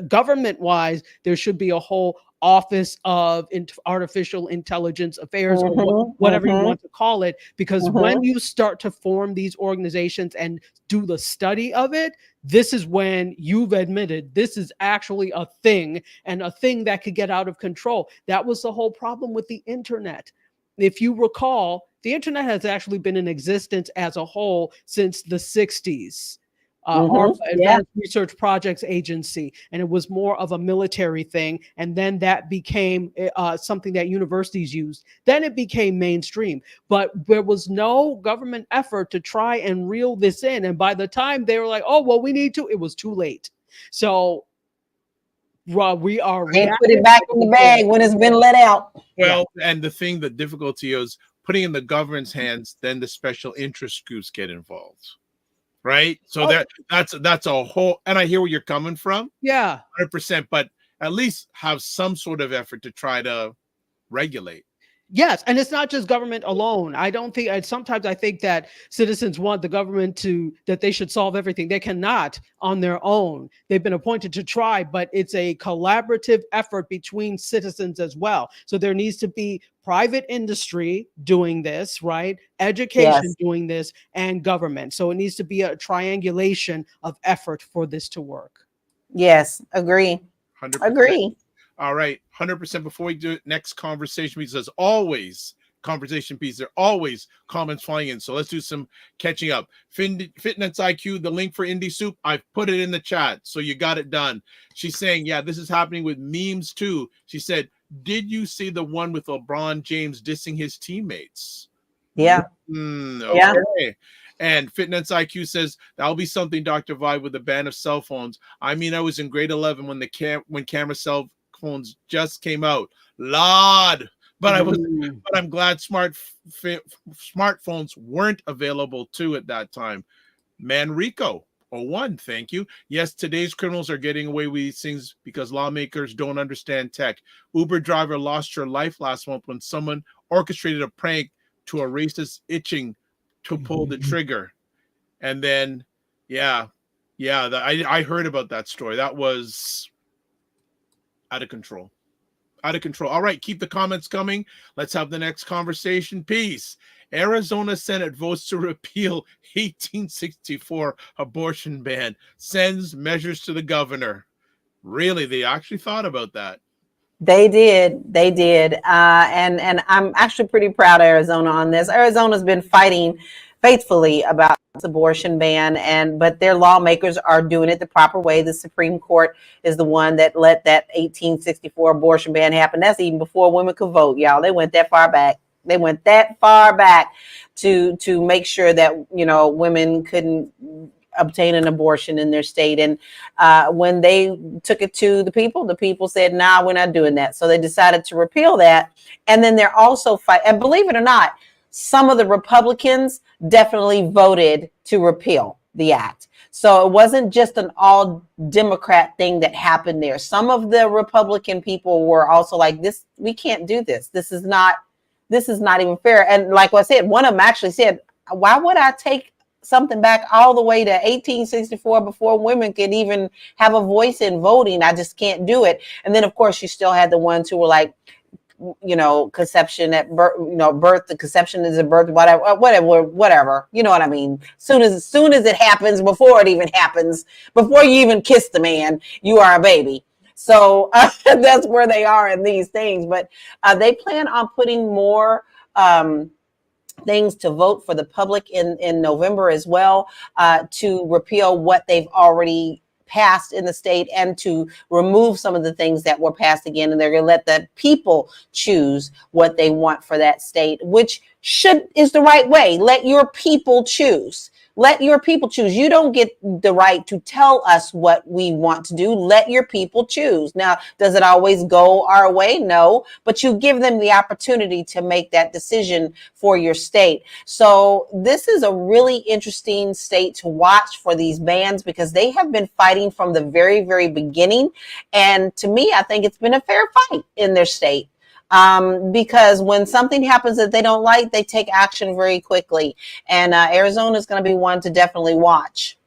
Government wise, there should be a whole Office of Artificial Intelligence Affairs, or whatever you want to call it, because when you start to form these organizations and do the study of it, this is when you've admitted this is actually a thing, and a thing that could get out of control. That was the whole problem with the internet. If you recall, the internet has actually been in existence as a whole since the 60s. Advanced Research Projects Agency, and it was more of a military thing, and then that became something that universities used. Then it became mainstream, but there was no government effort to try and reel this in, and by the time they were like, oh well, we need to, it was too late. So we are put it back in the bag when it's been let out. Well, and the difficulty is putting in the government's hands, then the special interest groups get involved. Right. So that's a whole, and I hear where you're coming from. Yeah. 100%, but at least have some sort of effort to try to regulate. Yes, and it's not just government alone. Sometimes I think that citizens want the government that they should solve everything. They cannot on their own. They've been appointed to try, but it's a collaborative effort between citizens as well. So there needs to be private industry doing this, right? Education doing this, and government. So it needs to be a triangulation of effort for this to work. Yes, agree. 100%. Agree. All right, 100%. Before we do it, next conversation piece, as always, conversation piece, there are always comments flying in. So let's do some catching up. Fitness IQ, the link for Indie Soup, I've put it in the chat, so you got it done. She's saying, yeah, this is happening with memes too. She said, did you see the one with LeBron James dissing his teammates? Yeah. Okay. Yeah. And Fitness IQ says that'll be something, Dr. Vibe, with the ban of cell phones. I mean, I was in grade 11 when camera cell phones just came out. Lord, but I'm glad smartphones weren't available too at that time. Manrico 01, thank you. Yes, today's criminals are getting away with these things because lawmakers don't understand tech. Uber driver lost her life last month when someone orchestrated a prank to a racist itching to pull the trigger. And then, I heard about that story. That was out of control. All right, keep the comments coming. Let's have the next conversation. Peace. Arizona Senate votes to repeal 1864 abortion ban, sends measures to the governor. Really, they actually thought about that. They did. They did. And I'm actually pretty proud of Arizona on this. Arizona's been fighting faithfully about this abortion ban, but their lawmakers are doing it the proper way. The Supreme Court is the one that let that 1864 abortion ban happen. That's even before women could vote, y'all. They went that far back. They went that far back to make sure that, you know, women couldn't obtain an abortion in their state. And when they took it to the people said, nah, we're not doing that. So they decided to repeal that. And then they're also and believe it or not, some of the Republicans definitely voted to repeal the act. So it wasn't just an all Democrat thing that happened there. Some of the Republican people were also like, this, we can't do this. This is not even fair. And like I said, one of them actually said, why would I take something back all the way to 1864 before women could even have a voice in voting? I just can't do it. And then of course you still had the ones who were like, you know, conception at birth, you know, birth, the conception is a birth, whatever. You know what I mean? Soon as it happens, before it even happens, before you even kiss the man, you are a baby. So that's where they are in these things. But they plan on putting more things to vote for the public in November as well, to repeal what they've already passed in the state and to remove some of the things that were passed again. And they're going to let the people choose what they want for that state, which is the right way. Let your people choose. Let your people choose. You don't get the right to tell us what we want to do. Let your people choose. Now, does it always go our way? No, but you give them the opportunity to make that decision for your state. So this is a really interesting state to watch for these bans because they have been fighting from the very, very beginning. And to me, I think it's been a fair fight in their state. Because when something happens that they don't like, they take action very quickly. And Arizona is going to be one to definitely watch.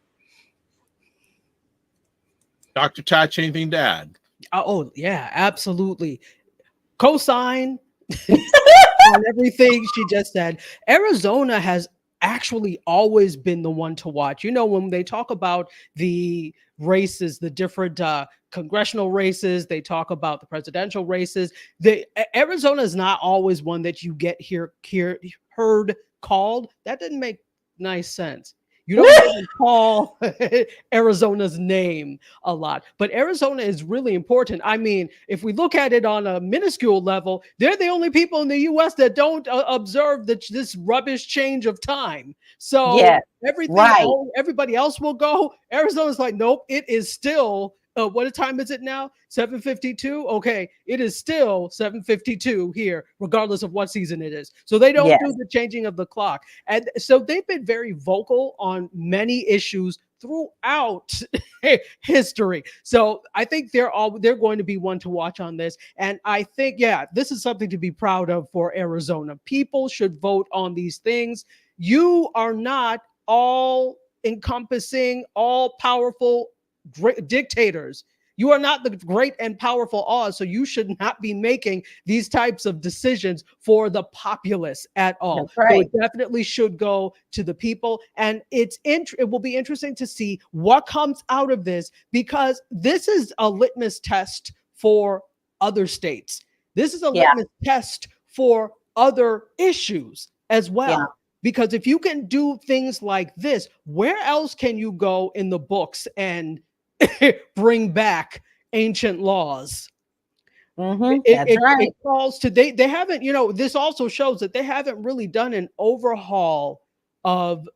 Dr. Tachi, anything to add? Oh, yeah, absolutely. Co-sign on everything she just said. Arizona has actually always been the one to watch. You know, when they talk about the races, the different congressional races, they talk about the presidential races. Arizona is not always one that you get heard called. That didn't make nice sense. You don't even call Arizona's name a lot, but Arizona is really important. I mean, if we look at it on a minuscule level, they're the only people in the U.S. that don't observe this rubbish change of time. So yeah, everybody else will go. Arizona's like, nope, it is still. What time is it now? 7:52. Okay, it is still 7:52 here, regardless of what season it is. So they don't do the changing of the clock, and so they've been very vocal on many issues throughout history. So I think they're going to be one to watch on this, and I think this is something to be proud of for Arizona. People should vote on these things. You are not all encompassing, all powerful great dictators. You are not the great and powerful Oz, so you should not be making these types of decisions for the populace at all. That's right. So it definitely should go to the people, and it will be interesting to see what comes out of this, because this is a litmus test for other states. This is a litmus test for other issues as well. Yeah. Because if you can do things like this, where else can you go in the books and bring back ancient laws? That's right. It calls to they haven't, you know, this also shows that they haven't really done an overhaul of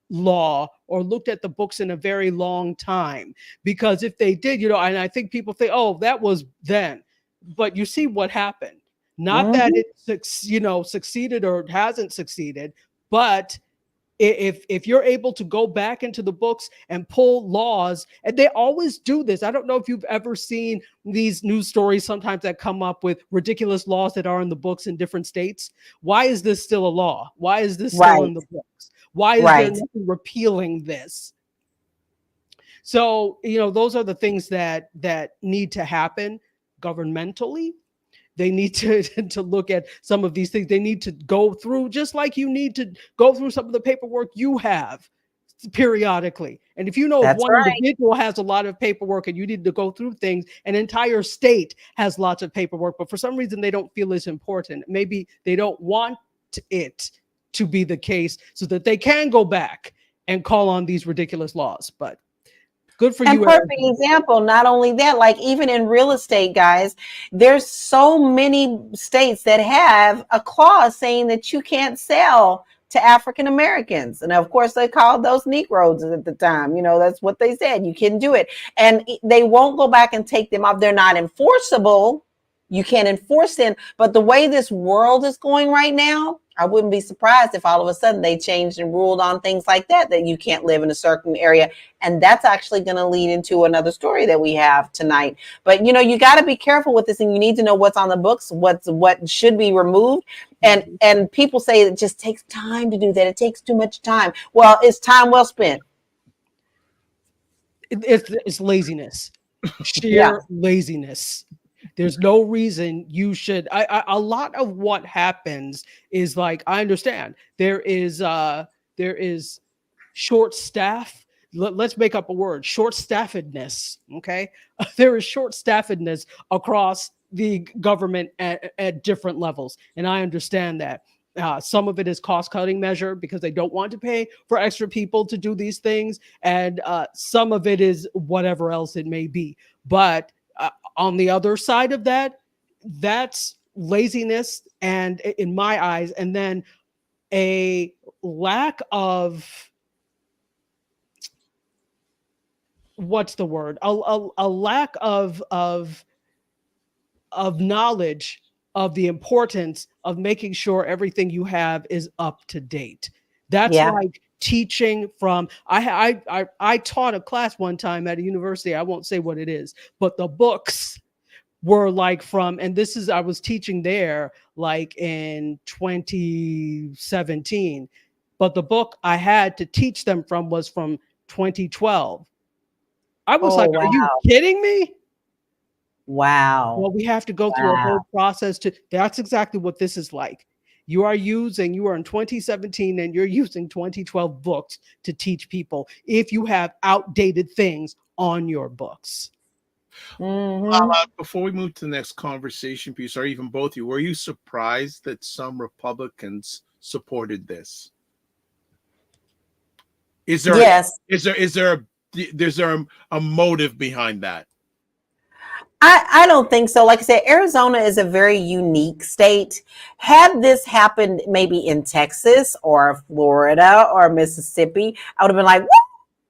law or looked at the books in a very long time. Because if they did, you know, and I think people think, oh, that was then, but you see what happened. Not that it succeeded or hasn't succeeded, but if you're able to go back into the books and pull laws, and they always do this. I don't know if you've ever seen these news stories sometimes that come up with ridiculous laws that are in the books in different states. Why is this still a law? Why is this still in the books? Why is there nothing repealing this? So, you know, those are the things that need to happen governmentally. They need to look at some of these things. They need to go through, just like you need to go through some of the paperwork you have. periodically. And if you know if That's one right. individual has a lot of paperwork and you need to go through things, an entire state has lots of paperwork, but for some reason they don't feel it's important. Maybe they don't want it to be the case so that they can go back and call on these ridiculous laws. But good for And you. perfect example. Not only that, like even in real estate, guys, there's so many states that have a clause saying that you can't sell to African Americans. And of course, they called those Negroes at the time. You know, that's what they said. You can do it. And they won't go back and take them off. They're not enforceable. You can't enforce them. But the way this world is going right now, I wouldn't be surprised if all of a sudden they changed and ruled on things like that, that you can't live in a certain area. And that's actually going to lead into another story that we have tonight. But, you know, you got to be careful with this, and you need to know what's on the books, what should be removed. And people say it just takes time to do that. It takes too much time. Well, it's time well spent. It's laziness, sheer laziness. There's no reason you should. A lot of what happens is, like, I understand there is short staff. Let's make up a word: short staffedness. Okay, there is short staffedness across the government at different levels, and I understand that. Some of it is cost-cutting measure because they don't want to pay for extra people to do these things, and some of it is whatever else it may be. But on the other side of that, that's laziness, and in my eyes, and then a lack of what's the word? A lack of knowledge of the importance of making sure everything you have is up to date. That's like teaching from, I taught a class one time at a university. I won't say what it is, but the books were like from, and this is, I was teaching there like in 2017, but the book I had to teach them from was from 2012. I was like, are you kidding me? Wow. Well, we have to go through a whole process that's exactly what this is like. You are in 2017 and you're using 2012 books to teach people if you have outdated things on your books. Before we move to the next conversation piece, or even both of you, were you surprised that some Republicans supported this? Is there a motive behind that? I don't think so. Like I said, Arizona is a very unique state. Had this happened maybe in Texas or Florida or Mississippi, I would have been like, woo!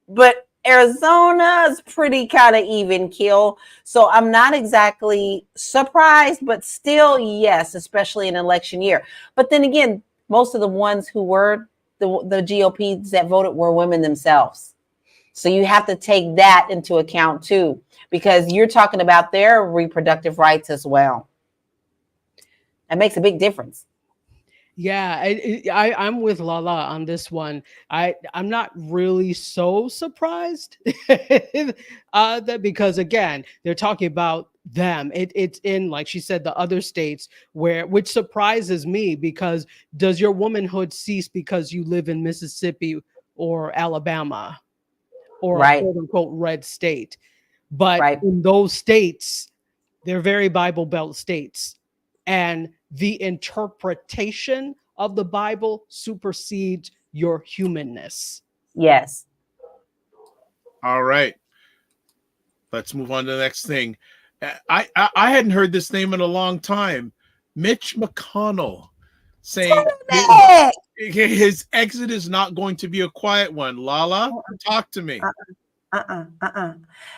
But Arizona is pretty kind of even kill. So I'm not exactly surprised, but still, yes, especially in election year. But then again, most of the ones who were the GOPs that voted were women themselves. So you have to take that into account too, because you're talking about their reproductive rights as well. That makes a big difference. Yeah, I'm with Lala on this one. I'm not really so surprised that, because again, they're talking about them. It's in, like she said, the other states which surprises me, because does your womanhood cease because you live in Mississippi or Alabama or a quote unquote red state? But in those states, they're very Bible Belt states, and the interpretation of the Bible supersedes your humanness. Yes. All right. Let's move on to the next thing. I hadn't heard this name in a long time. Mitch McConnell saying his exit is not going to be a quiet one. Lala, talk to me.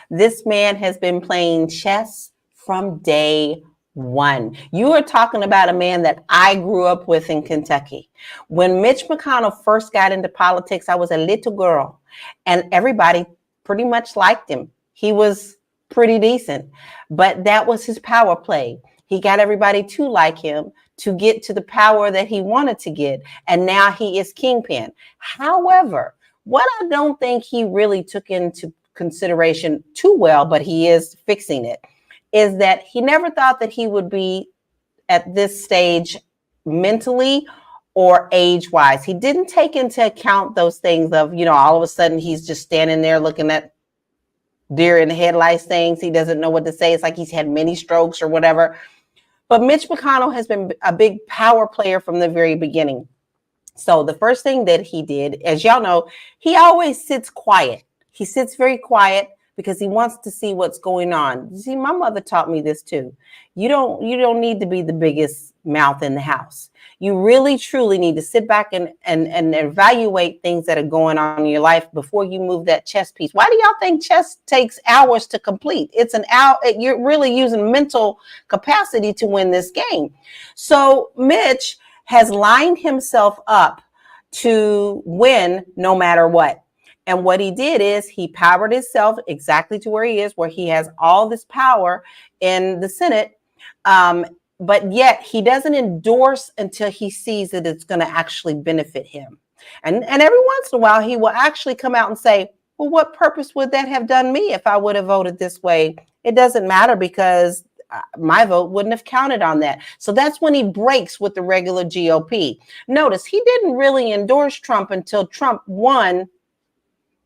This man has been playing chess from day one. You are talking about a man that I grew up with in Kentucky. When Mitch McConnell first got into politics, I was a little girl, and everybody pretty much liked him. He was pretty decent, but that was his power play. He got everybody to like him to get to the power that he wanted to get, and now he is kingpin. However, what I don't think he really took into consideration too well, but he is fixing it, is that he never thought that he would be at this stage mentally or age-wise. He didn't take into account those things of, all of a sudden he's just standing there looking at deer in the headlights things. He doesn't know what to say. It's like he's had many strokes or whatever. But Mitch McConnell has been a big power player from the very beginning. So the first thing that he did, as y'all know, he always sits quiet. He sits very quiet because he wants to see what's going on. See, my mother taught me this too. You don't need to be the biggest mouth in the house. You really, truly need to sit back and evaluate things that are going on in your life before you move that chess piece. Why do y'all think chess takes hours to complete? It's an hour. You're really using mental capacity to win this game. So Mitch has lined himself up to win no matter what. And what he did is he powered himself exactly to where he is, where he has all this power in the Senate. But yet he doesn't endorse until he sees that it's going to actually benefit him. And every once in a while, he will actually come out and say, well, what purpose would that have done me if I would have voted this way? It doesn't matter because my vote wouldn't have counted on that. So that's when he breaks with the regular GOP. Notice he didn't really endorse Trump until Trump won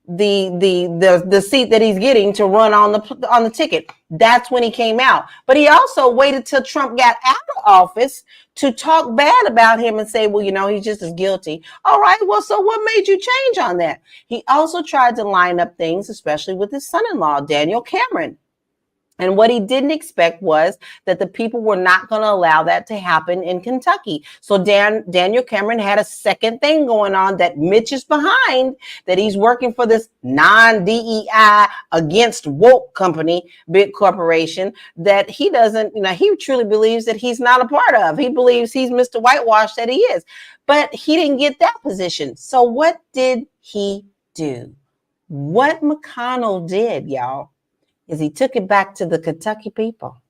the seat that he's getting to run on the ticket. That's when he came out. But he also waited till Trump got out of office to talk bad about him and say, well, he's just as guilty. All right, well, so what made you change on that? He also tried to line up things, especially with his son-in-law, Daniel Cameron. And what he didn't expect was that the people were not going to allow that to happen in Kentucky. So Daniel Cameron had a second thing going on that Mitch is behind, that he's working for this non-DEI against woke company, big corporation, that he doesn't, he truly believes that he's not a part of. He believes he's Mr. Whitewash that he is. But he didn't get that position. So what did he do? What McConnell did, y'all, is he took it back to the Kentucky people.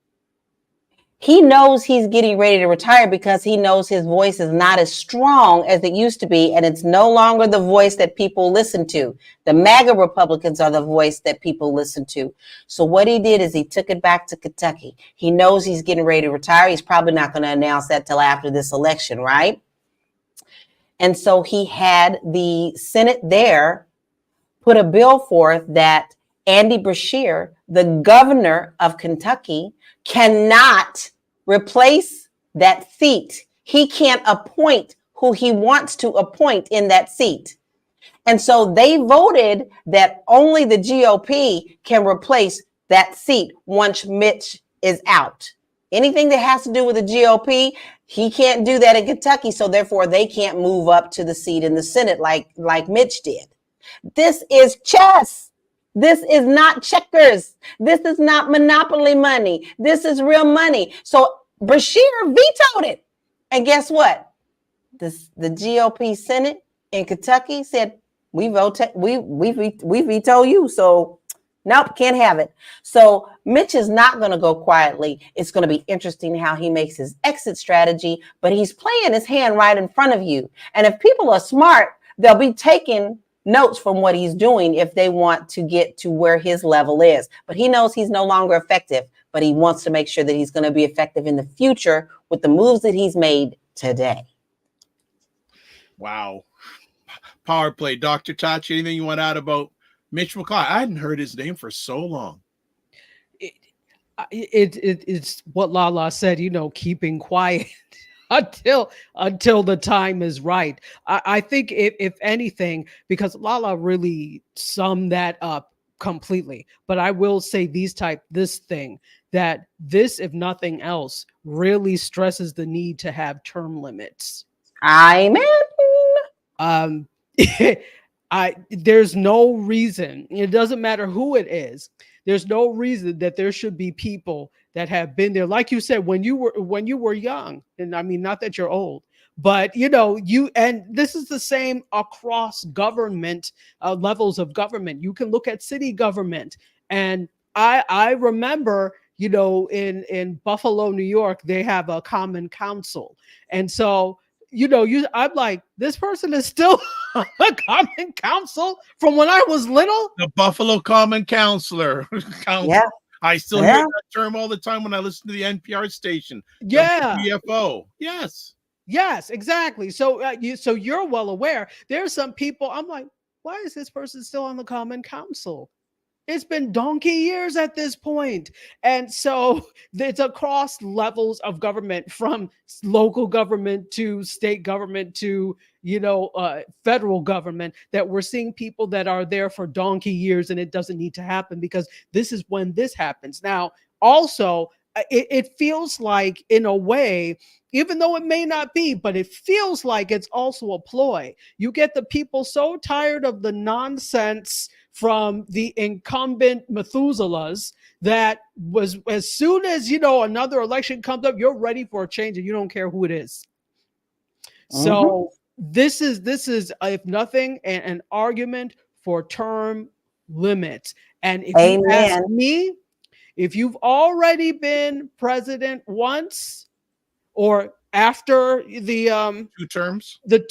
He knows he's getting ready to retire because he knows his voice is not as strong as it used to be, and it's no longer the voice that people listen to. The MAGA Republicans are the voice that people listen to. So what he did is he took it back to Kentucky. He knows he's getting ready to retire. He's probably not going to announce that till after this election, right? And so he had the Senate there put a bill forth that Andy Beshear, the governor of Kentucky, cannot replace that seat. He can't appoint who he wants to appoint in that seat. And so they voted that only the GOP can replace that seat once Mitch is out. Anything that has to do with the GOP, he can't do that in Kentucky. So therefore, they can't move up to the seat in the Senate like Mitch did. This is chess. This is not checkers. This is not monopoly money. This is real money. So Beshear vetoed it. And guess what? The GOP Senate in Kentucky said, we veto you. So nope, can't have it. So Mitch is not going to go quietly. It's going to be interesting how he makes his exit strategy, but he's playing his hand right in front of you. And if people are smart, they'll be taking notes from what he's doing if they want to get to where his level is. But he knows he's no longer effective, but he wants to make sure that he's going to be effective in the future with the moves that he's made today. Wow. Power play. Dr. Tachi, anything you want to add about Mitch McConnell? I hadn't heard his name for so long. It's what Lala said, keeping quiet until the time is right. I think if anything, because Lala really summed that up completely, but I will say this thing, that this, if nothing else, really stresses the need to have term limits. Amen. There's no reason, it doesn't matter who it is, there's no reason that there should be people that have been there, like you said, when you were young. And I mean, not that you're old, but and this is the same across government, levels of government. You can look at city government, and I remember, in Buffalo, New York, they have a common council, and so I'm like, this person is still a common council from when I was little. The Buffalo Common Counselor. Yeah. I still hear that term all the time when I listen to the NPR station. Yeah. BFO. Yes. Yes, exactly. So you're well aware. There's some people I'm like, why is this person still on the Common Council? It's been donkey years at this point. And so it's across levels of government, from local government to state government to, federal government, that we're seeing people that are there for donkey years, and it doesn't need to happen because this is when this happens. Now, also, it feels like, in a way, even though it may not be, but it feels like it's also a ploy. You get the people so tired of the nonsense from the incumbent Methuselahs that was, as soon as another election comes up, you're ready for a change and you don't care who it is. So this is if nothing, an argument for term limits. And if you ask me, if you've already been president once, or after the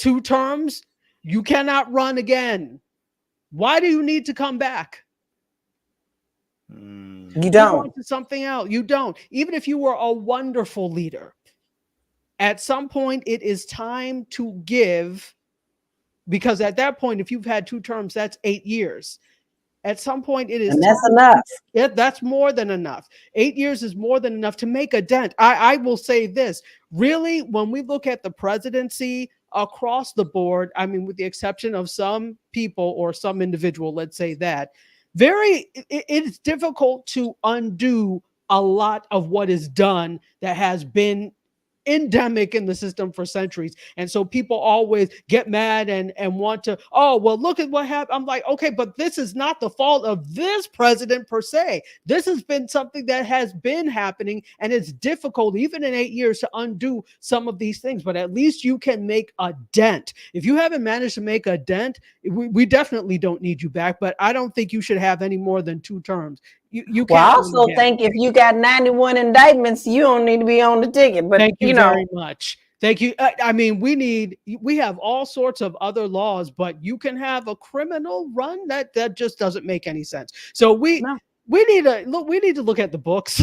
2 terms, you cannot run again. Why do you need to come back? You don't. Move on to something else. You don't. Even if you were a wonderful leader, at some point it is time to give, because at that point, if you've had 2 terms, that's 8 years. At some point, it is. And that's enough. That's more than enough. 8 years is more than enough to make a dent. I will say this. Really, when we look at the presidency across the board, I mean, with the exception of some people or some individual, let's say that, it's difficult to undo a lot of what is done that has been endemic in the system for centuries. And so people always get mad and want to, oh, well, look at what happened. I'm like, okay, but this is not the fault of this president per se. This has been something that has been happening, and it's difficult, even in 8 years, to undo some of these things. But at least you can make a dent. If you haven't managed to make a dent, we definitely don't need you back, but I don't think you should have any more than 2 terms. You well, I can't. also think if you got 91 indictments, you don't need to be on the ticket. But thank you very much. Thank you. I mean, we have all sorts of other laws, but you can have a criminal run that just doesn't make any sense. So we need to look at the books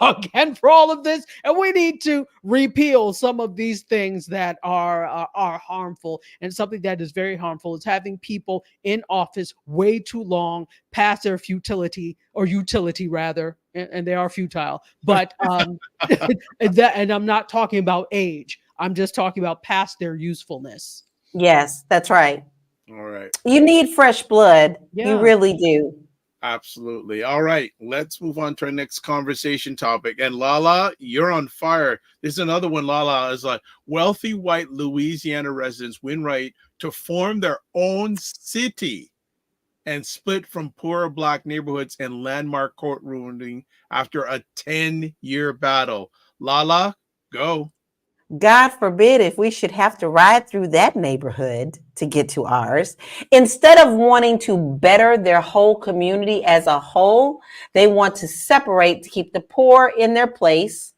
again for all of this, and we need to repeal some of these things that are harmful. And something that is very harmful is having people in office way too long, past their utility rather, and they are futile. But and I'm not talking about age. I'm just talking about past their usefulness. Yes, that's right. All right. You need fresh blood. Yeah. You really do. Absolutely. All right. Let's move on to our next conversation topic. And Lala, you're on fire. This is another one. Lala is like, wealthy white Louisiana residents win right to form their own city and split from poorer black neighborhoods and landmark court ruling after a 10-year battle. Lala, go. God forbid if we should have to ride through that neighborhood to get to ours. Instead of wanting to better their whole community as a whole, they want to separate to keep the poor in their place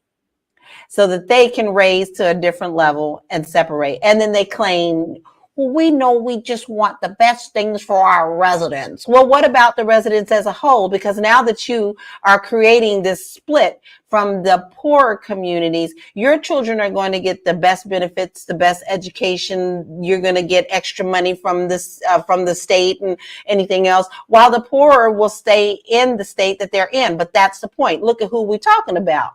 so that they can raise to a different level and separate. And then they claim, well, we know we just want the best things for our residents. Well, what about the residents as a whole? Because now that you are creating this split from the poorer communities, your children are going to get the best benefits, the best education. You're going to get extra money from the state and anything else, while the poorer will stay in the state that they're in. But that's the point. Look at who we're talking about.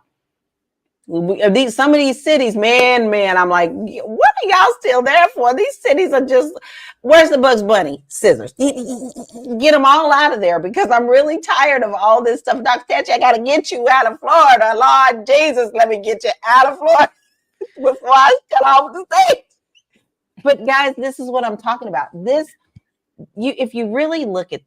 Some of these cities, man, I'm like, what are y'all still there for? These cities are just, where's the Bugs Bunny? Scissors. Get them all out of there, because I'm really tired of all this stuff. Dr. Tachi, I got to get you out of Florida. Lord Jesus, let me get you out of Florida before I cut off the state. But guys, this is what I'm talking about. If you really look at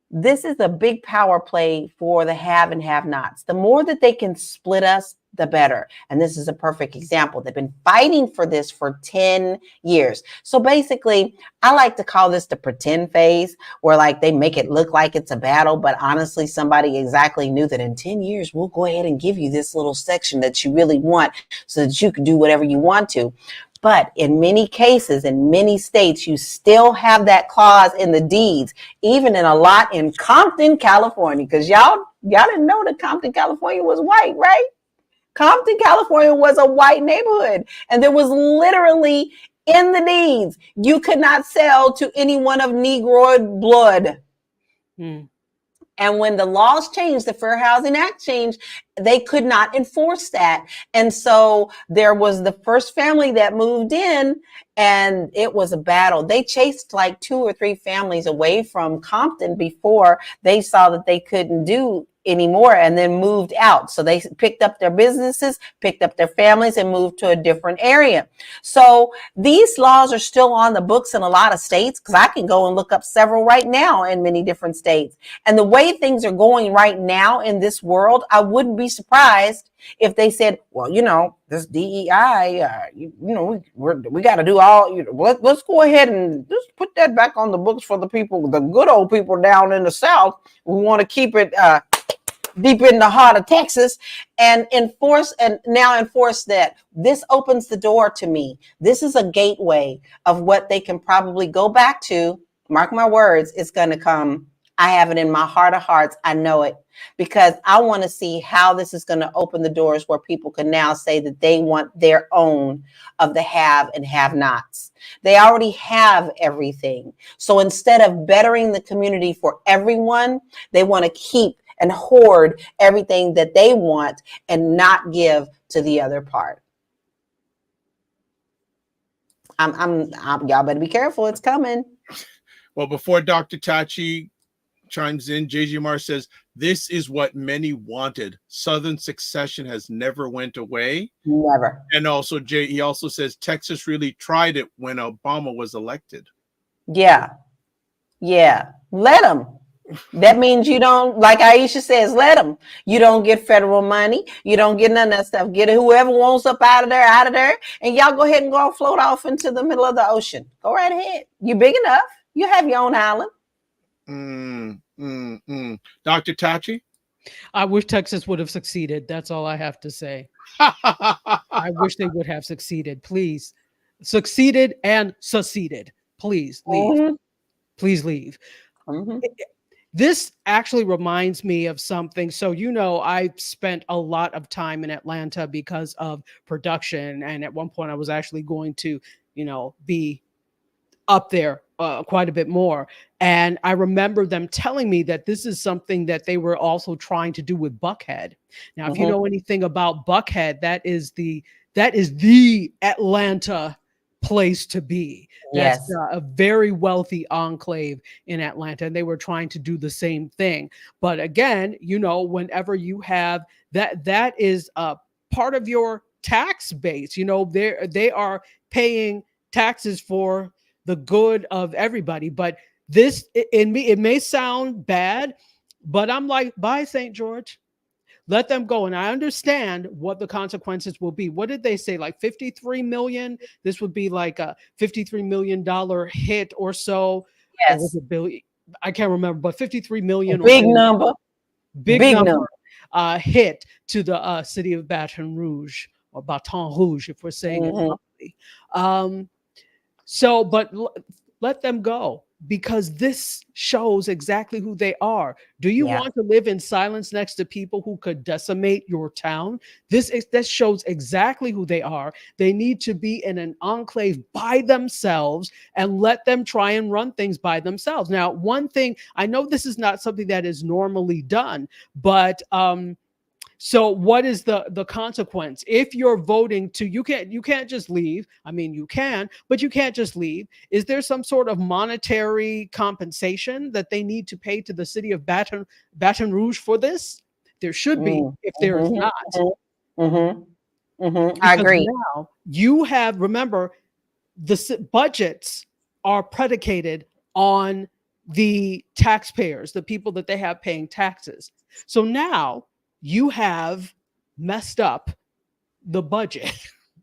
this is a big power play for the have and have nots. The more that they can split us, the better. And this is a perfect example. They've been fighting for this for 10 years. So basically, I like to call this the pretend phase, where like they make it look like it's a battle, but honestly, somebody exactly knew that in 10 years, we'll go ahead and give you this little section that you really want so that you can do whatever you want to. But in many cases, in many states, you still have that clause in the deeds, even in a lot in Compton, California, because y'all didn't know that Compton, California was white, right? Compton, California was a white neighborhood, and there was literally in the deeds, you could not sell to anyone of Negroid blood. And when the laws changed, the Fair Housing Act changed, they could not enforce that. And so there was the first family that moved in, and it was a battle. They chased like 2 or 3 families away from Compton before they saw that they couldn't do anymore, and then moved out. So they picked up their businesses, picked up their families, and moved to a different area. So these laws are still on the books in a lot of states, because I can go and look up several right now in many different states. And the way things are going right now in this world, I wouldn't be surprised if they said, well, you know, this DEI, we got to do all, let's go ahead and just put that back on the books for the people, the good old people down in the South. We want to keep it deep in the heart of Texas, and enforce that. This opens the door to me. This is a gateway of what they can probably go back to. Mark my words, it's going to come. I have it in my heart of hearts. I know it, because I want to see how this is going to open the doors where people can now say that they want their own of the have and have nots. They already have everything. So instead of bettering the community for everyone, they want to keep and hoard everything that they want and not give to the other part. Y'all better be careful. It's coming. Well, before Dr. Tachi chimes in, JG Mar says, this is what many wanted. Southern succession has never went away. Never. And also, he also says, Texas really tried it when Obama was elected. Yeah. Let them. That means you don't, like Aisha says, let them. You don't get federal money. You don't get none of that stuff. Get whoever wants up out of there. And y'all go ahead and go float off into the middle of the ocean. Go right ahead. You're big enough. You have your own island. Dr. Tachi? I wish Texas would have succeeded. That's all I have to say. I wish they would have succeeded. Please. Succeeded and seceded. Please leave. Mm-hmm. Please leave. Mm-hmm. This actually reminds me of something. So, I spent a lot of time in Atlanta because of production. And at one point I was actually going to, be up there quite a bit more. And I remember them telling me that this is something that they were also trying to do with Buckhead. Now, if you know anything about Buckhead, that is the Atlanta place to be. That's a very wealthy enclave in Atlanta, and they were trying to do the same thing. But again, whenever you have that is a part of your tax base. They are paying taxes for the good of everybody. But it may sound bad, but I'm like, bye, St. George. Let them go. And I understand what the consequences will be. What did they say? Like 53 million? This would be like a $53 million hit or so. Yes. Or was it billion? I can't remember, but 53 million. Big number. Big number. Hit to the city of Baton Rouge, or Baton Rouge, if we're saying it properly. But let them go, because this shows exactly who they are. Do you want to live in silence next to people who could decimate your town? This shows exactly who they are. They need to be in an enclave by themselves and let them try and run things by themselves. Now, one thing, I know this is not something that is normally done, but so what is the consequence? If you're voting you can't just leave. I mean, you can, but you can't just leave. Is there some sort of monetary compensation that they need to pay to the city of Baton Rouge for this? There should be, if there is not. I agree. Now you have, remember, the budgets are predicated on the taxpayers, the people that they have paying taxes. So now you have messed up the budget.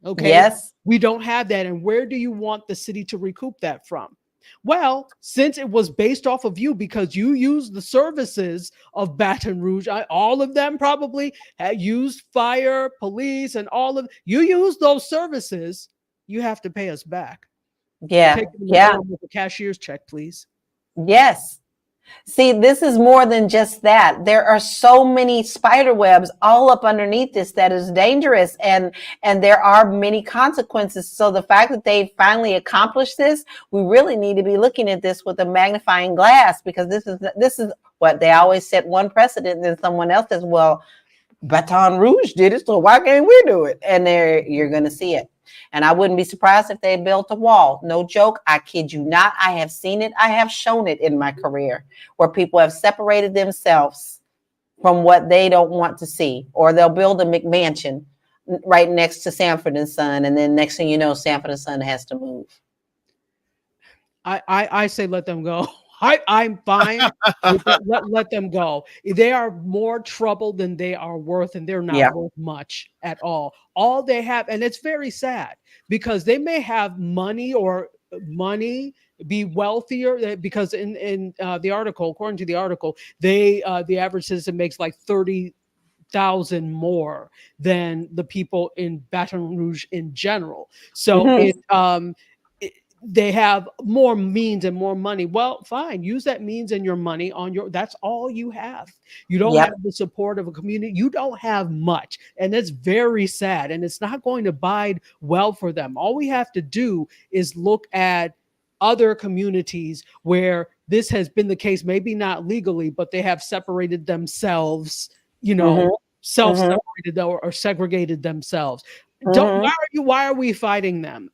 Okay. Yes. We don't have that. And where do you want the city to recoup that from? Well, since it was based off of you, because you used the services of Baton Rouge, all of them probably had used fire, police, and you use those services, you have to pay us back. Yeah. Take them in the form of a cashier's check, please. Yes. See, this is more than just that. There are so many spider webs all up underneath this that is dangerous, and there are many consequences. So the fact that they finally accomplished this, we really need to be looking at this with a magnifying glass, because this is what they always set one precedent, and then someone else says, well, Baton Rouge did it, so why can't we do it? And there you're going to see it. And I wouldn't be surprised if they built a wall. No joke. I kid you not. I have seen it. I have shown it in my career where people have separated themselves from what they don't want to see, or they'll build a McMansion right next to Sanford and Son. And then next thing you know, Sanford and Son has to move. I say, let them go. I'm fine. Let them go. They are more trouble than they are worth, and they're not worth much at all. All they have, and it's very sad, because they may have money, be wealthier, because in the article, according to the article, the average citizen makes like 30,000 more than the people in Baton Rouge in general. So they have more means and more money. Well, fine. Use that means and your money on that's all you have. You don't have the support of a community. You don't have much. And it's very sad. And it's not going to bide well for them. All we have to do is look at other communities where this has been the case, maybe not legally, but they have separated themselves, self-separated or segregated themselves. Why are we fighting them?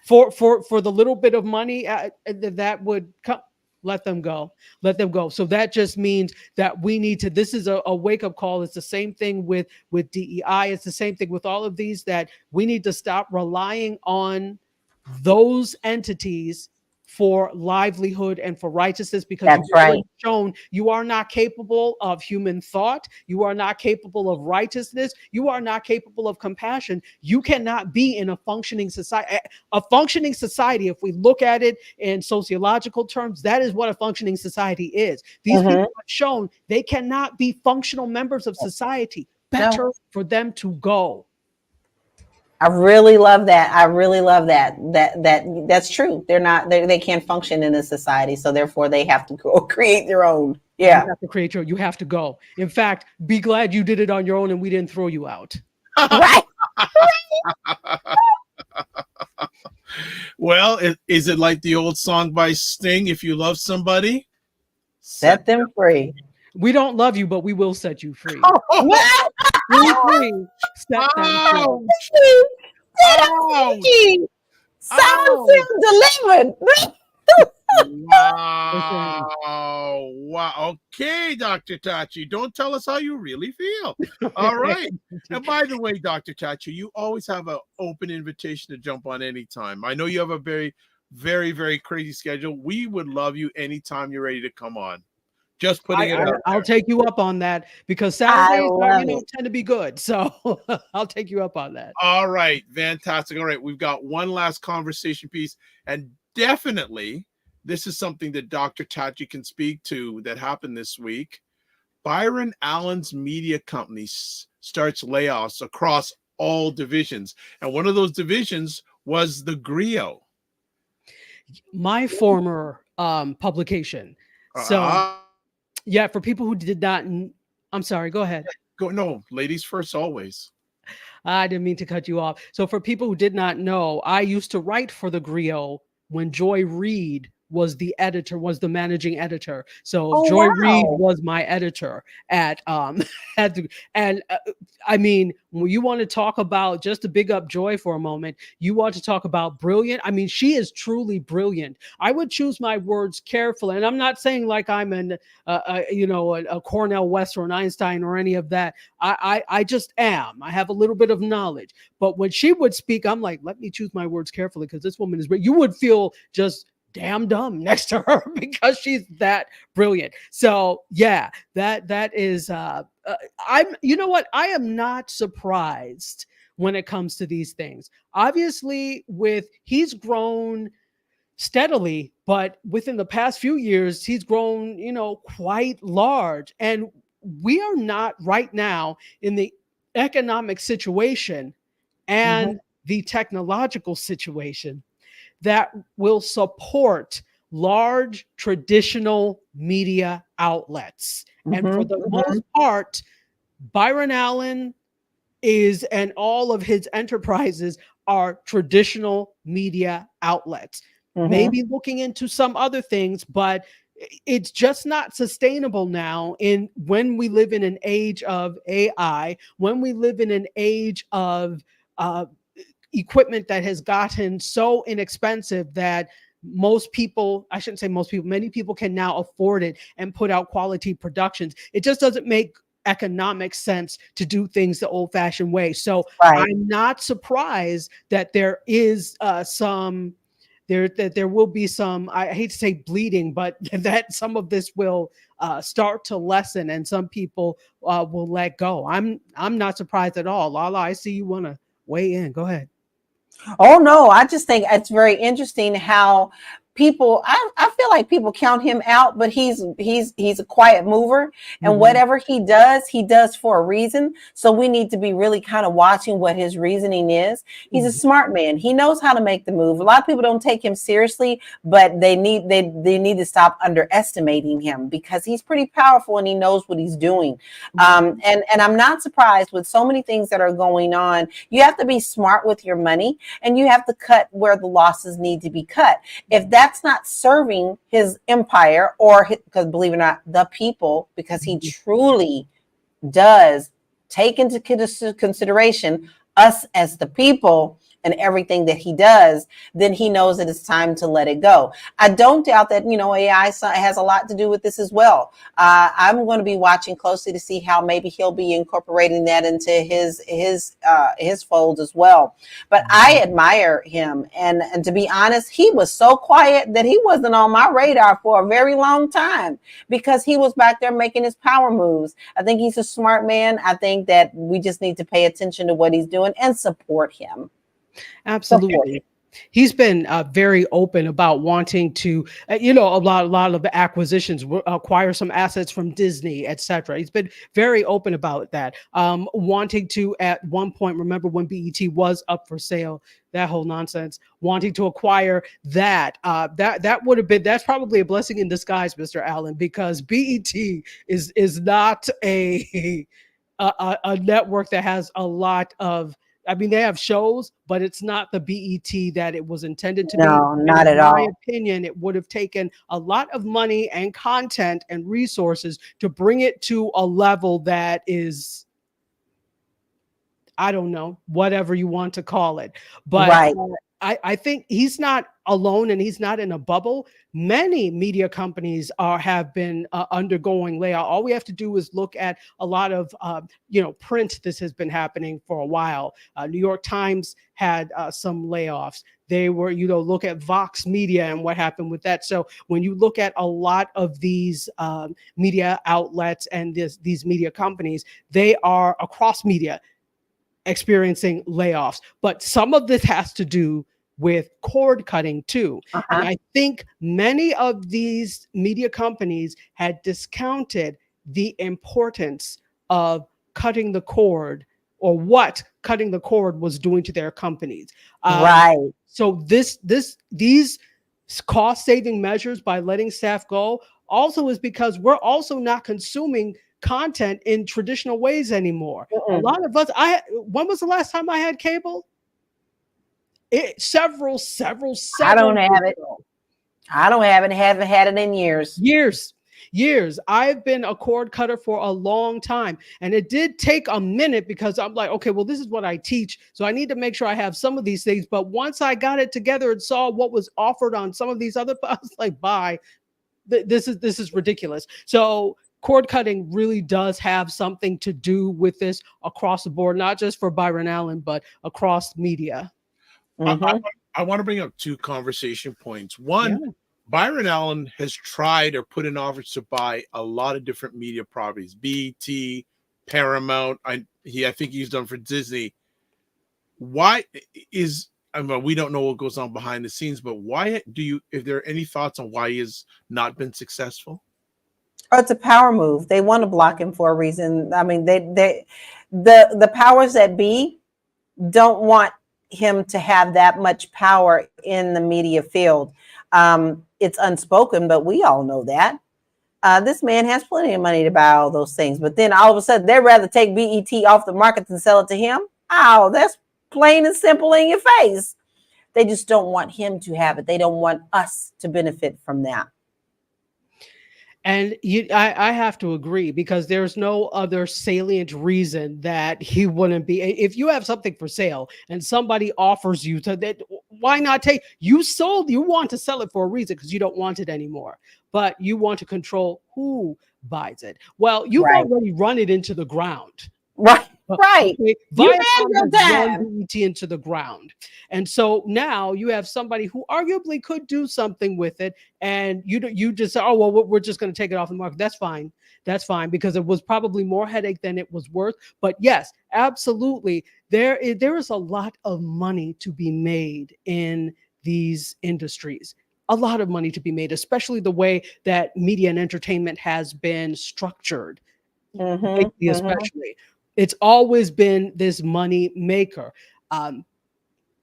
For the little bit of money that would come, let them go. So that just means that we need to, this is a wake-up call. It's the same thing with DEI. It's the same thing with all of these, that we need to stop relying on those entities for livelihood and for righteousness, because you've already shown you are not capable of human thought. You are not capable of righteousness. You are not capable of compassion. You cannot be in a functioning society. A functioning society, if we look at it in sociological terms, that is what a functioning society is. These people have shown they cannot be functional members of society. Better for them to go. I really love that. That's true. They can't function in a society, so therefore they have to go create their own. Yeah. You have to create you have to go. In fact, be glad you did it on your own and we didn't throw you out. Right. Well, is it like the old song by Sting, if you love somebody, set them free? We don't love you, but we will set you free. Free. Set them free. Sounds delivered. Wow. Okay, Dr. Tachi, don't tell us how you really feel. All right. And by the way, Dr. Tachi, you always have an open invitation to jump on anytime. I know you have a very, very, very crazy schedule. We would love you anytime you're ready to come on. Just putting it out. I'll take you up on that, because Saturdays tend to be good. So I'll take you up on that. All right. Fantastic. All right. We've got one last conversation piece, and definitely this is something that Dr. Tachi can speak to that happened this week. Byron Allen's media company starts layoffs across all divisions. And one of those divisions was the Griot. My former publication. So yeah, for people who did not, I'm sorry, go ahead. No, ladies first, always. I didn't mean to cut you off. So for people who did not know, I used to write for the Griot when Joy Reid was the managing editor. So Joy Reid was my editor at I mean, when you want to talk about, just to big up Joy for a moment, you want to talk about brilliant. I mean, she is truly brilliant. I would choose my words carefully, and I'm not saying like I'm a Cornell West or an Einstein or any of that. I just am. I have a little bit of knowledge, but when she would speak, I'm like, let me choose my words carefully, because this woman is brilliant. You would feel just damn dumb next to her because she's that brilliant. So yeah, that is you know what? I am not surprised when it comes to these things. Obviously, he's grown steadily, but within the past few years, he's grown, quite large. And we are not right now in the economic situation and the technological situation that will support large traditional media outlets. And for the most part, Byron Allen and all of his enterprises are traditional media outlets. Maybe looking into some other things, but it's just not sustainable now when we live in an age of AI, when we live in an age of equipment that has gotten so inexpensive that most people, I shouldn't say most people, many people can now afford it and put out quality productions. It just doesn't make economic sense to do things the old-fashioned way. So I'm not surprised that there is there will be some, I hate to say bleeding, but that some of this will start to lessen and some people will let go. I'm not surprised at all. Lala, I see you want to weigh in. Go ahead. Oh no, I just think it's very interesting how people, I feel like people count him out, but he's a quiet mover, and whatever he does for a reason. So we need to be really kind of watching what his reasoning is. He's a smart man. He knows how to make the move. A lot of people don't take him seriously, but they need to stop underestimating him because he's pretty powerful and he knows what he's doing. And I'm not surprised with so many things that are going on. You have to be smart with your money and you have to cut where the losses need to be cut. If that's not serving his empire or because believe it or not, the people, because he truly does take into consideration us as the people and everything that he does, then he knows that it's time to let it go. I don't doubt that, AI has a lot to do with this as well. I'm going to be watching closely to see how maybe he'll be incorporating that into his folds as well. But I admire him. And to be honest, he was so quiet that he wasn't on my radar for a very long time because he was back there making his power moves. I think he's a smart man. I think that we just need to pay attention to what he's doing and support him. Absolutely. He's been very open about wanting to, a lot of the acquisitions, acquire some assets from Disney, etc. He's been very open about that. Wanting to, at one point, remember when BET was up for sale, that whole nonsense, wanting to acquire that. That's probably a blessing in disguise, Mr. Allen, because BET is not a network that has a lot of, they have shows, but it's not the BET that it was intended to be. No, not at all. In my opinion, it would have taken a lot of money and content and resources to bring it to a level that is, I don't know, whatever you want to call it. But I think he's not alone and he's not in a bubble. Many media companies have been undergoing layoff. All we have to do is look at a lot of, print. This has been happening for a while. New York Times had some layoffs. They were, look at Vox Media and what happened with that. So when you look at a lot of these media outlets and these media companies, they are across media experiencing layoffs. But some of this has to do with cord cutting too. And I think many of these media companies had discounted the importance of cutting the cord or what cutting the cord was doing to their companies. So these cost-saving measures by letting staff go also is because we're also not consuming content in traditional ways anymore. A lot of us, when was the last time I had cable? Several. I don't have it. I don't have it. Haven't had it in years. Years. I've been a cord cutter for a long time. And it did take a minute because I'm like, okay, well, this is what I teach. So I need to make sure I have some of these things. But once I got it together and saw what was offered on some of these other, I was like, bye. This is ridiculous. So cord cutting really does have something to do with this across the board, not just for Byron Allen, but across media. I want to bring up two conversation points. One, Byron Allen has tried or put in offers to buy a lot of different media properties, BET, Paramount. I think he's done for Disney. Why is, we don't know what goes on behind the scenes, but if there are any thoughts on why he has not been successful? Oh, it's a power move. They want to block him for a reason. The powers that be don't want him to have that much power in the media field. It's unspoken, but we all know that. This man has plenty of money to buy all those things. But then all of a sudden, they'd rather take BET off the market than sell it to him. Oh, that's plain and simple in your face. They just don't want him to have it. They don't want us to benefit from that. And I have to agree, because there's no other salient reason that he wouldn't be. If you have something for sale and somebody offers you to that, why not take? You want to sell it for a reason, because you don't want it anymore, but you want to control who buys it. Well, you've already run it into the ground. Right. Right. Okay. You had your time. BET into the ground. And so now you have somebody who arguably could do something with it. And you just say, oh, well, we're just going to take it off the market. That's fine. That's fine, because it was probably more headache than it was worth. But yes, absolutely. There is a lot of money to be made in these industries. A lot of money to be made, especially the way that media and entertainment has been structured. Especially. It's always been this money maker.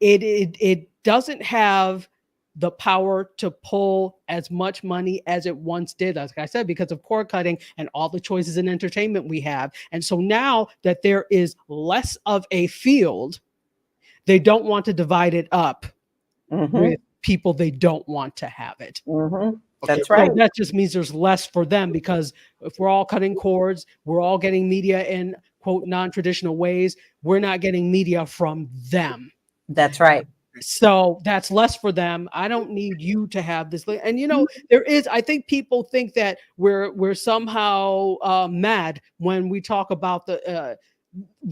It doesn't have the power to pull as much money as it once did, like I said, because of cord cutting and all the choices in entertainment we have. And so now that there is less of a field, they don't want to divide it up with people they don't want to have it. That's right. So that just means there's less for them, because if we're all cutting cords, we're all getting media in, quote, non-traditional ways, we're not getting media from them. That's right. So that's less for them. I don't need you to have this. And there is, I think people think that we're somehow mad when we talk about the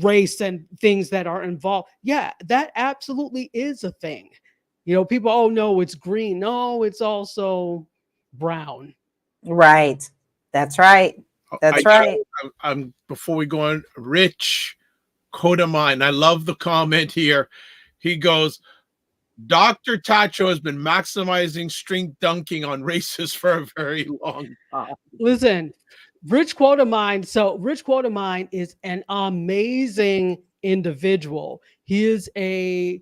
race and things that are involved. Yeah, that absolutely is a thing. People, oh no, it's green. No, it's also brown. Right. That's right. That's right. Before we go on, Rich Kodamine, I love the comment here. He goes, Dr. Tacho has been maximizing string dunking on races for a very long time. Listen, Rich Kodamine. So Rich Kodamine is an amazing individual. He is a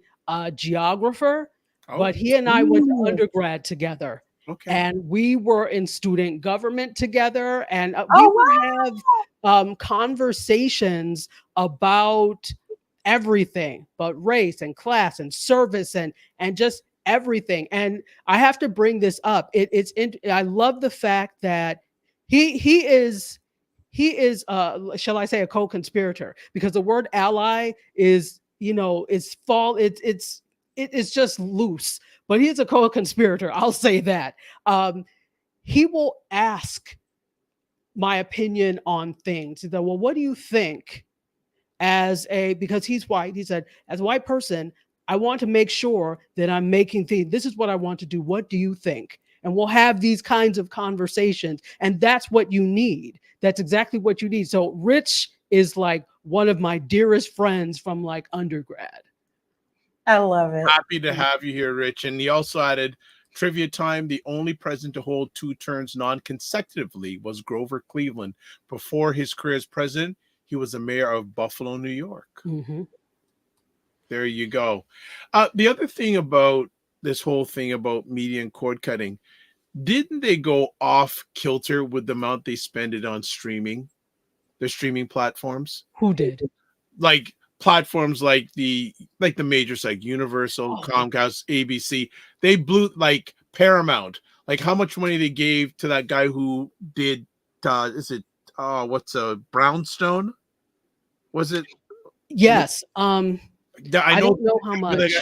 geographer, but he and I went to undergrad together. Okay. And we were in student government together, and we would have conversations about everything, but race and class and service and just everything. And I have to bring this up. I love the fact that he is shall I say, a co-conspirator, because the word ally is it's just loose. But he's a co-conspirator. I'll say that. He will ask my opinion on things. He said, well, what do you think? Because he's white, he said, as a white person, I want to make sure that I'm making things. This is what I want to do. What do you think? And we'll have these kinds of conversations. And that's what you need. That's exactly what you need. So Rich is like one of my dearest friends from like undergrad. I love it. Happy to have you here, Rich. And he also added, trivia time, the only president to hold 2 terms non-consecutively was Grover Cleveland. Before his career as president, he was the mayor of Buffalo, New York. There you go. The other thing about this whole thing about media and cord cutting, didn't they go off kilter with the amount they spend it on streaming, the streaming platforms? Who did? Like platforms like the majors like Universal, Comcast, ABC. They blew, like Paramount, like how much money they gave to that guy who did Brownstone? Was it? Yes. I don't know how much.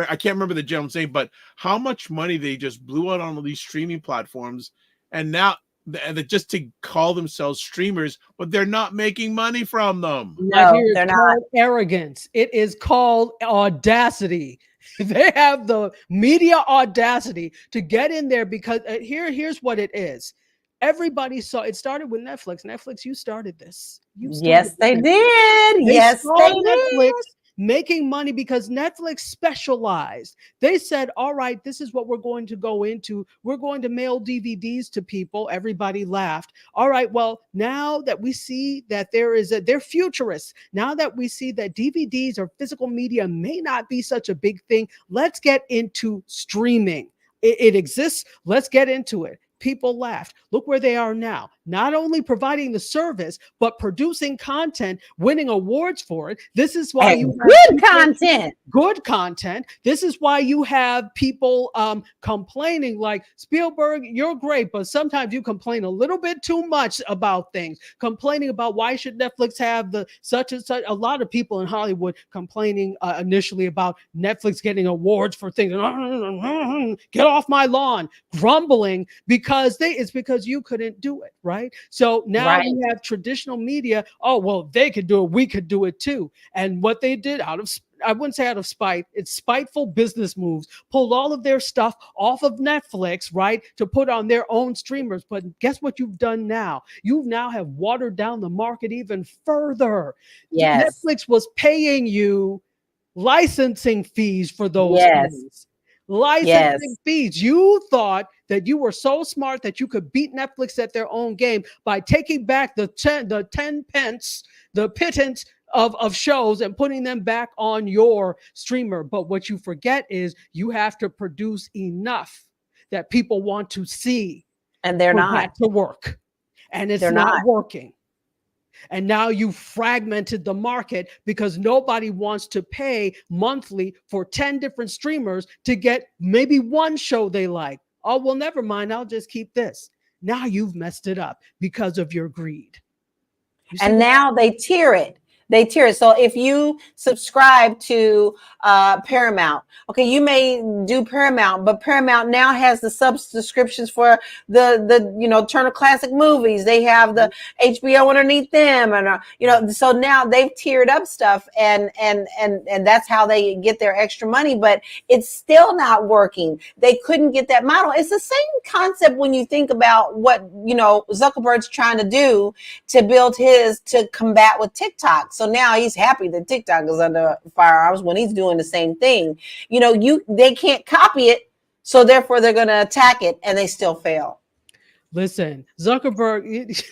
I can't remember the gentleman's name, but how much money they just blew out on all these streaming platforms, and now just to call themselves streamers, but they're not making money from them. No, they're not. Arrogance. It is called audacity. They have the media audacity to get in there, because here's what it is. Everybody saw it. Started with Netflix. Netflix, you started this. Yes, they did. Yes, they did. Making money because Netflix specialized. They said, all right, this is what we're going to go into. We're going to mail DVDs to people. Everybody laughed. All right, well, now that we see that they're futurists. Now that we see that DVDs or physical media may not be such a big thing, let's get into streaming. It exists. Let's get into it. People laughed. Look where they are now. Not only providing the service, but producing content, winning awards for it. This is why you good content. Good content. This is why you have people complaining like, Spielberg, you're great, but sometimes you complain a little bit too much about things. Complaining about why should Netflix have the such and such. A lot of people in Hollywood complaining initially about Netflix getting awards for things. Get off my lawn. Grumbling because it's because you couldn't do it, right? So now we have traditional media. Oh, well, they could do it. We could do it too. And what they did I wouldn't say out of spite, it's spiteful business moves, pulled all of their stuff off of Netflix, right, to put on their own streamers. But guess what you've done now? You now have watered down the market even further. Yes. Netflix was paying you licensing fees for those things. Licensing fees. You thought that you were so smart that you could beat Netflix at their own game by taking back the 10 pence, the pittance of shows and putting them back on your streamer. But what you forget is you have to produce enough that people want to see, and they're not to work, and it's not working. And now you fragmented the market because nobody wants to pay monthly for 10 different streamers to get maybe one show they like. Oh, well, never mind. I'll just keep this. Now you've messed it up because of your greed. And now they tier it. So if you subscribe to Paramount, okay, you may do Paramount, but Paramount now has the subscriptions for the Turner Classic Movies. They have the HBO underneath them, and so now they've tiered up stuff, and that's how they get their extra money. But it's still not working. They couldn't get that model. It's the same concept when you think about what Zuckerberg's trying to do to build to combat with TikTok. So now he's happy that TikTok is under firearms when he's doing the same thing. They can't copy it, so therefore they're going to attack it, and they still fail. Listen, Zuckerberg,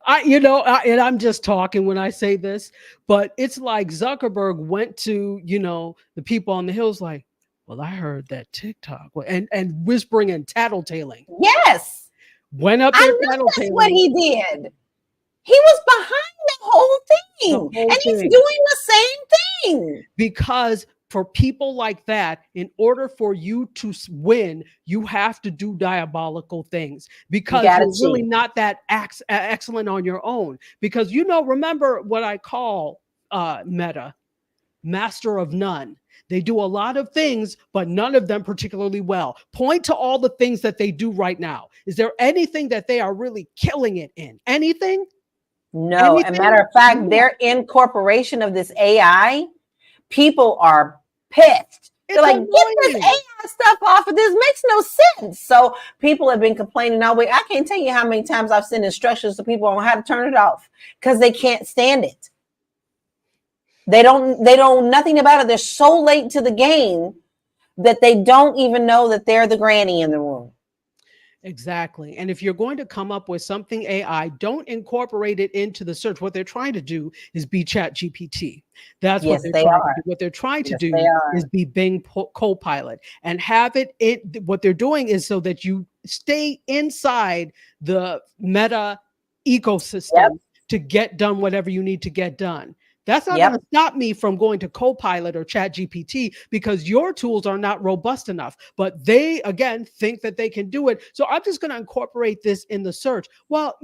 and I'm just talking when I say this, but it's like Zuckerberg went to, the people on the hills like, well, I heard that TikTok, and whispering and tattletaling. Yes. Went up there. That's what he did. He was behind the whole thing, and he's doing the same thing. Because for people like that, in order for you to win, you have to do diabolical things because you're really not that excellent on your own. Because, remember what I call Meta, master of none. They do a lot of things, but none of them particularly well. Point to all the things that they do right now. Is there anything that they are really killing it in? Anything? No. As a matter of fact, their incorporation of this AI, people are pissed. They're like, get this AI stuff off of this. Makes no sense. So people have been complaining all week. I can't tell you how many times I've sent instructions to people on how to turn it off because they can't stand it. They don't know nothing about it. They're so late to the game that they don't even know that they're the granny in the room. Exactly. And if you're going to come up with something AI, don't incorporate it into the search. What they're trying to do is be ChatGPT. That's what they're trying to do. What they're trying to do is be Bing Copilot and have it. What they're doing is so that you stay inside the Meta ecosystem to get done whatever you need to get done. That's not going to stop me from going to Copilot or ChatGPT because your tools are not robust enough. But they, again, think that they can do it. So I'm just going to incorporate this in the search. Well,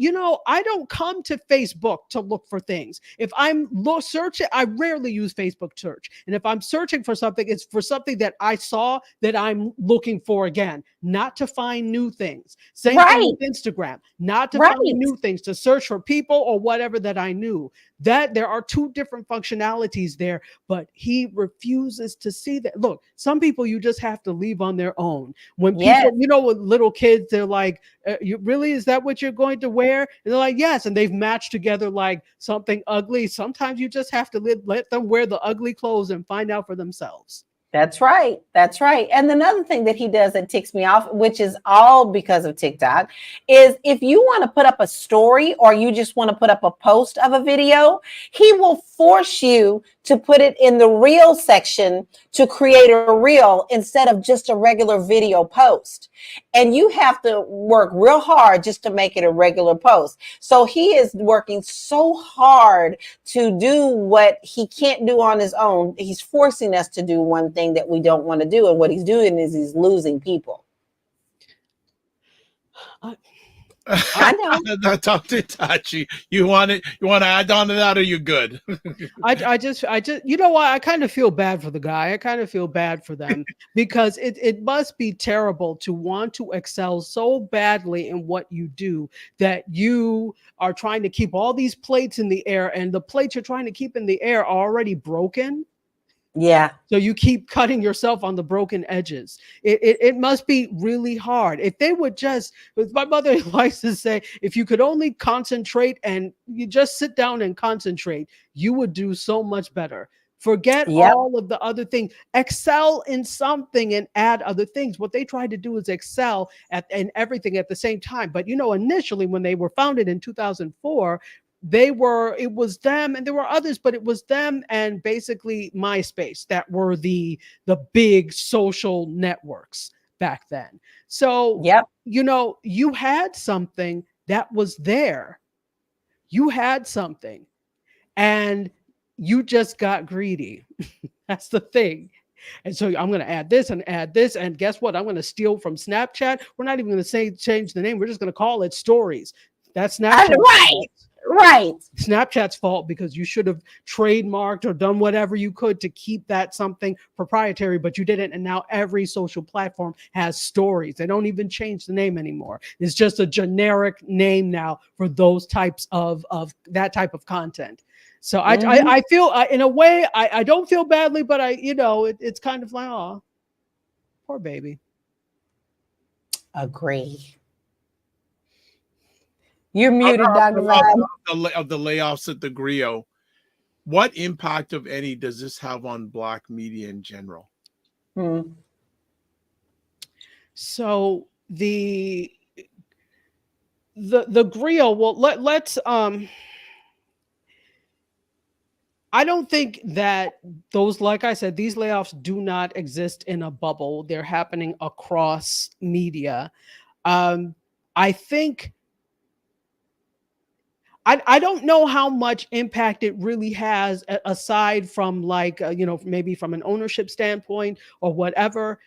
I don't come to Facebook to look for things. If I'm searching, I rarely use Facebook search. And if I'm searching for something, it's for something that I saw that I'm looking for again, not to find new things. Same thing with Instagram, not to find new things, to search for people or whatever that I knew. That there are two different functionalities there, but he refuses to see that. Look, some people you just have to leave on their own. When people, with little kids, they're like, is that what you're going to wear? And they're like, yes. And they've matched together like something ugly. Sometimes you just have to let them wear the ugly clothes and find out for themselves. That's right. That's right. And another thing that he does that ticks me off, which is all because of TikTok, is if you want to put up a story or you just want to put up a post of a video, he will force you to put it in the reel section to create a reel instead of just a regular video post. And you have to work real hard just to make it a regular post. So he is working so hard to do what he can't do on his own. He's forcing us to do one thing that we don't want to do. And what he's doing is he's losing people. I know. Talk to Tachi. You want to add on to that, or you good? I just, you know what? I kind of feel bad for the guy. I kind of feel bad for them because it must be terrible to want to excel so badly in what you do that you are trying to keep all these plates in the air, and the plates you're trying to keep in the air are already broken. Yeah. So you keep cutting yourself on the broken edges. It must be really hard. If they would just, my mother likes to say, if you could only concentrate and you just sit down and concentrate, you would do so much better. Forget all of the other things. Excel in something and add other things. What they try to do is excel in everything at the same time. But, you know, initially when they were founded in 2004, it was them, and there were others, but it was them and basically MySpace that were the big social networks back then. So, you know, you had something that was there. You had something and you just got greedy. That's the thing. And so I'm going to add this and add this. And guess what? I'm going to steal from Snapchat. We're not even going to change the name. We're just going to call it Stories. That's Snapchat. Right. Snapchat's fault because you should have trademarked or done whatever you could to keep that something proprietary, but you didn't. And now every social platform has Stories. They don't even change the name anymore. It's just a generic name now for those types of that type of content. So I feel in a way, I don't feel badly, but it's kind of like, oh, poor baby. Agree. You're muted, Dr. Of the layoffs at the Griot, what impact, of any, does this have on Black media in general? So the Griot, well, let's I don't think that those, like I said, these layoffs do not exist in a bubble. They're happening across media. I think I don't know how much impact it really has aside from maybe from an ownership standpoint or whatever.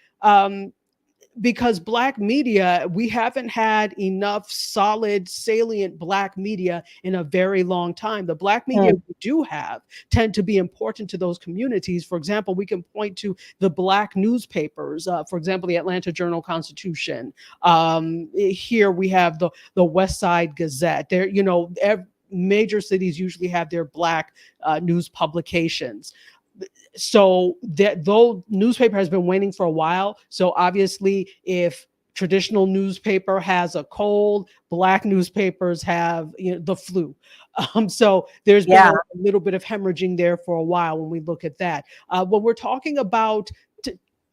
Because Black media, we haven't had enough solid, salient Black media in a very long time. The Black media we do have tend to be important to those communities. For example, we can point to the Black newspapers. For example, the Atlanta Journal-Constitution. Here we have the West Side Gazette. There, major cities usually have their Black news publications. So though newspaper has been waning for a while, so obviously if traditional newspaper has a cold, Black newspapers have the flu. So there's been a little bit of hemorrhaging there for a while when we look at that. When we're talking about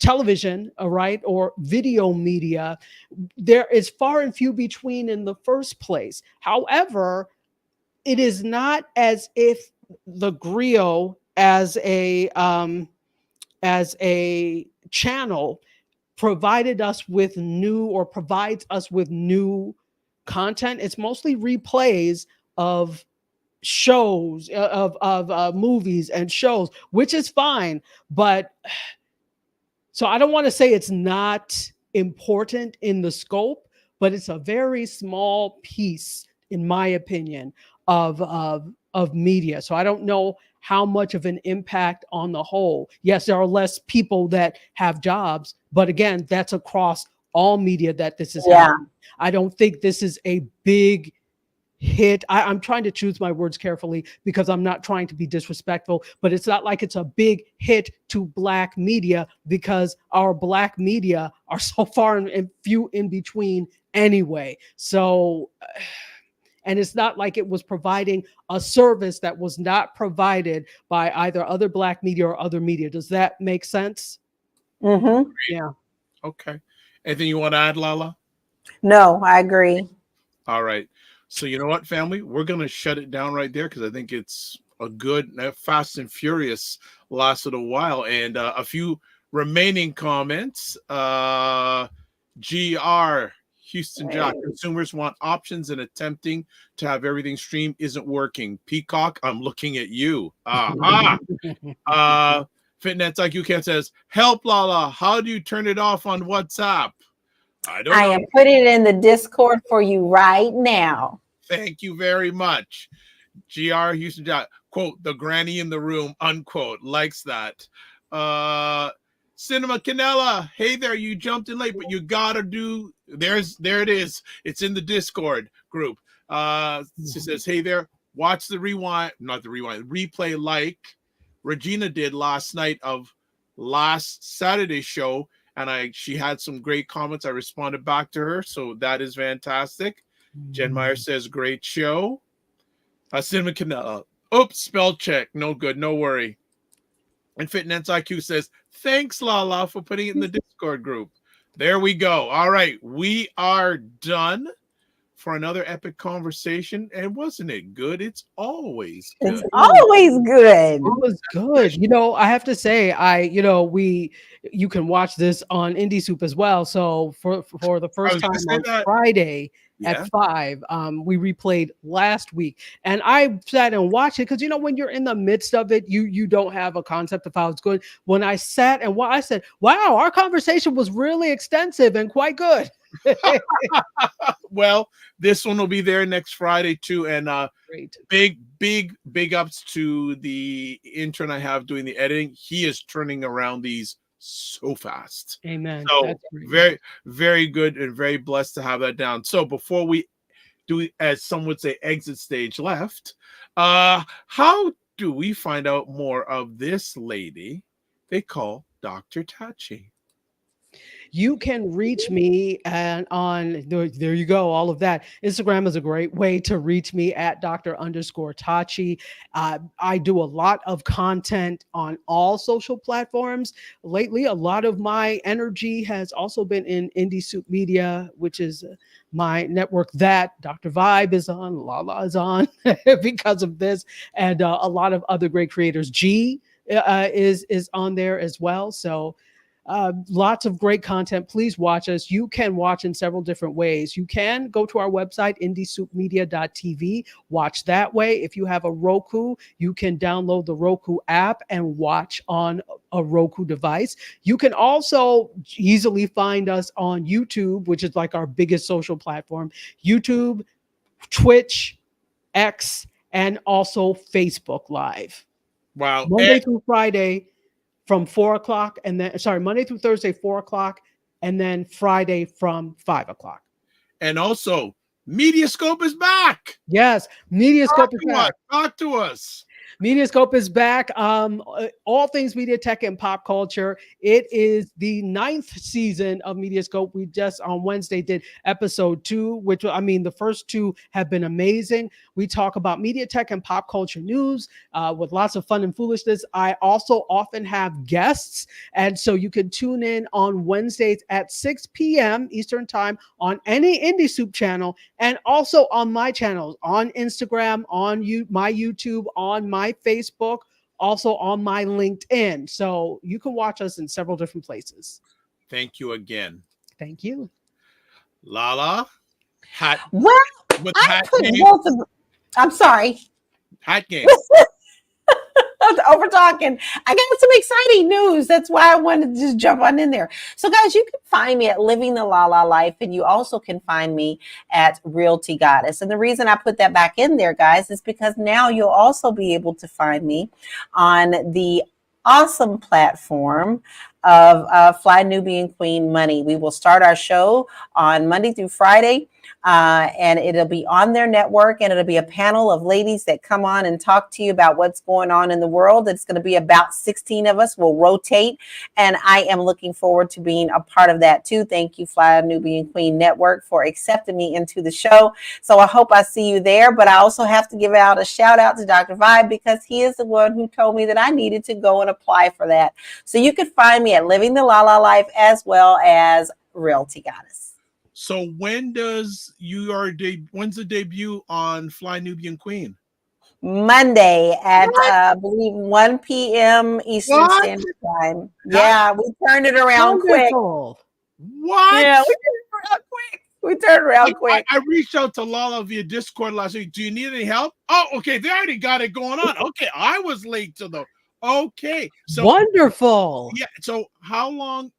television, right, or video media, there is far and few between in the first place. However, it is not as if the Griot as a channel provides us with new content. It's mostly replays of shows, of movies and shows, which is fine. But so I don't want to say it's not important in the scope, but it's a very small piece, in my opinion, of media. So I don't know how much of an impact on the whole. Yes, there are less people that have jobs, but again, that's across all media that this is happening. I don't think this is a big hit. I'm trying to choose my words carefully because I'm not trying to be disrespectful, but it's not like it's a big hit to Black media because our Black media are so far and few in between anyway. So, and it's not like it was providing a service that was not provided by either other Black media or other media. Does that make sense? Mm-hmm. Yeah. Okay. Anything you want to add, Lala? No, I agree. All right. So you know what, family? We're gonna shut it down right there because I think it's a good Fast and Furious lasted a while, and a few remaining comments. GR Houston Jock. Consumers want options and attempting to have everything streamed isn't working. Peacock, I'm looking at you. Fitness IQ Ken says, help Lala. How do you turn it off on WhatsApp? I don't know. I am putting it in the Discord for you right now. Thank you very much. GR Houston Jock. Quote, the granny in the room, unquote. Likes that. Cinema Canella, hey there, you jumped in late, but you gotta do there it is. It's in the Discord group. She says, hey there, watch the replay like Regina did last night of last Saturday's show, and she had some great comments. I responded back to her, so that is fantastic. Jen Meyer says, great show. Cinema Canella, oops, spell check, no good, no worry. And Fitness IQ says, thanks, Lala, for putting it in the Discord group. There we go. All right. We are done for another epic conversation. And wasn't it good? It's always good. It's always good. It was good. I have to say, you can watch this on Indie Soup as well. So for the first time on Friday at 5, we replayed last week, and I sat and watched it because when you're in the midst of it, you don't have a concept of how it's good. When I sat and I said, wow, our conversation was really extensive and quite good. Well, this one will be there next Friday too, and great. big ups to the intern I have doing the editing. He is turning around these so fast. Amen. So very, very good and very blessed to have that down. So before we do, as some would say, exit stage left, how do we find out more of this lady they call Dr. Tachi? You can reach me on there you go, all of that. Instagram is a great way to reach me at Dr._Tachi. I do a lot of content on all social platforms. Lately, a lot of my energy has also been in Indie Soup Media, which is my network that Dr. Vibe is on, Lala is on because of this, and a lot of other great creators. G is on there as well. So lots of great content. Please watch us. You can watch in several different ways. You can go to our website, indiesoupmedia.tv, watch that way. If you have a Roku, you can download the Roku app and watch on a Roku device. You can also easily find us on YouTube, which is like our biggest social platform. YouTube, Twitch, X, and also Facebook Live. Wow. Monday through Friday from 4 o'clock, and then Monday through Thursday, 4 o'clock, and then Friday from 5 o'clock. And also, Mediascope is back. Yes, Mediascope is back. Talk to us. Mediascope is back. All things media, tech, and pop culture. It is the 9th season of Mediascope. We just on Wednesday did episode 2, which the first 2 have been amazing. We talk about media, tech, and pop culture news with lots of fun and foolishness. I also often have guests, and so you can tune in on Wednesdays at 6 p.m. Eastern Time on any Indie Soup channel, and also on my channels on Instagram, on my YouTube, on my Facebook, also on my LinkedIn. So you can watch us in several different places. Thank you again. Thank you. Lala, hat. Well, I put both of. I'm sorry. Hat game. Over talking. I got some exciting news. That's why I wanted to just jump on in there. So, guys, you can find me at Living the Lala Life, and you also can find me at Realty Goddess. And the reason I put that back in there, guys, is because now you'll also be able to find me on the awesome platform of Fly Nubian Queen Money. We will start our show on Monday through Friday. And it'll be on their network, and it'll be a panel of ladies that come on and talk to you about what's going on in the world. It's going to be about 16 of us. We'll rotate, and I am looking forward to being a part of that too. Thank you, Fly Nubian Queen Network, for accepting me into the show. So I hope I see you there, but I also have to give out a shout out to Dr. Vibe, because he is the one who told me that I needed to go and apply for that. So you can find me me at Living the La La Life as well as Realty Goddess. So when's the debut on Fly Nubian Queen? Monday at I believe 1 p.m. Eastern Standard Time. Yeah, we turned it around quick. What? Yeah, we turned it around quick. We turned around quick. I reached out to Lala via Discord last week. Do you need any help? Oh, okay. They already got it going on. Okay, I was late to the. Okay, so wonderful. Yeah. So how long?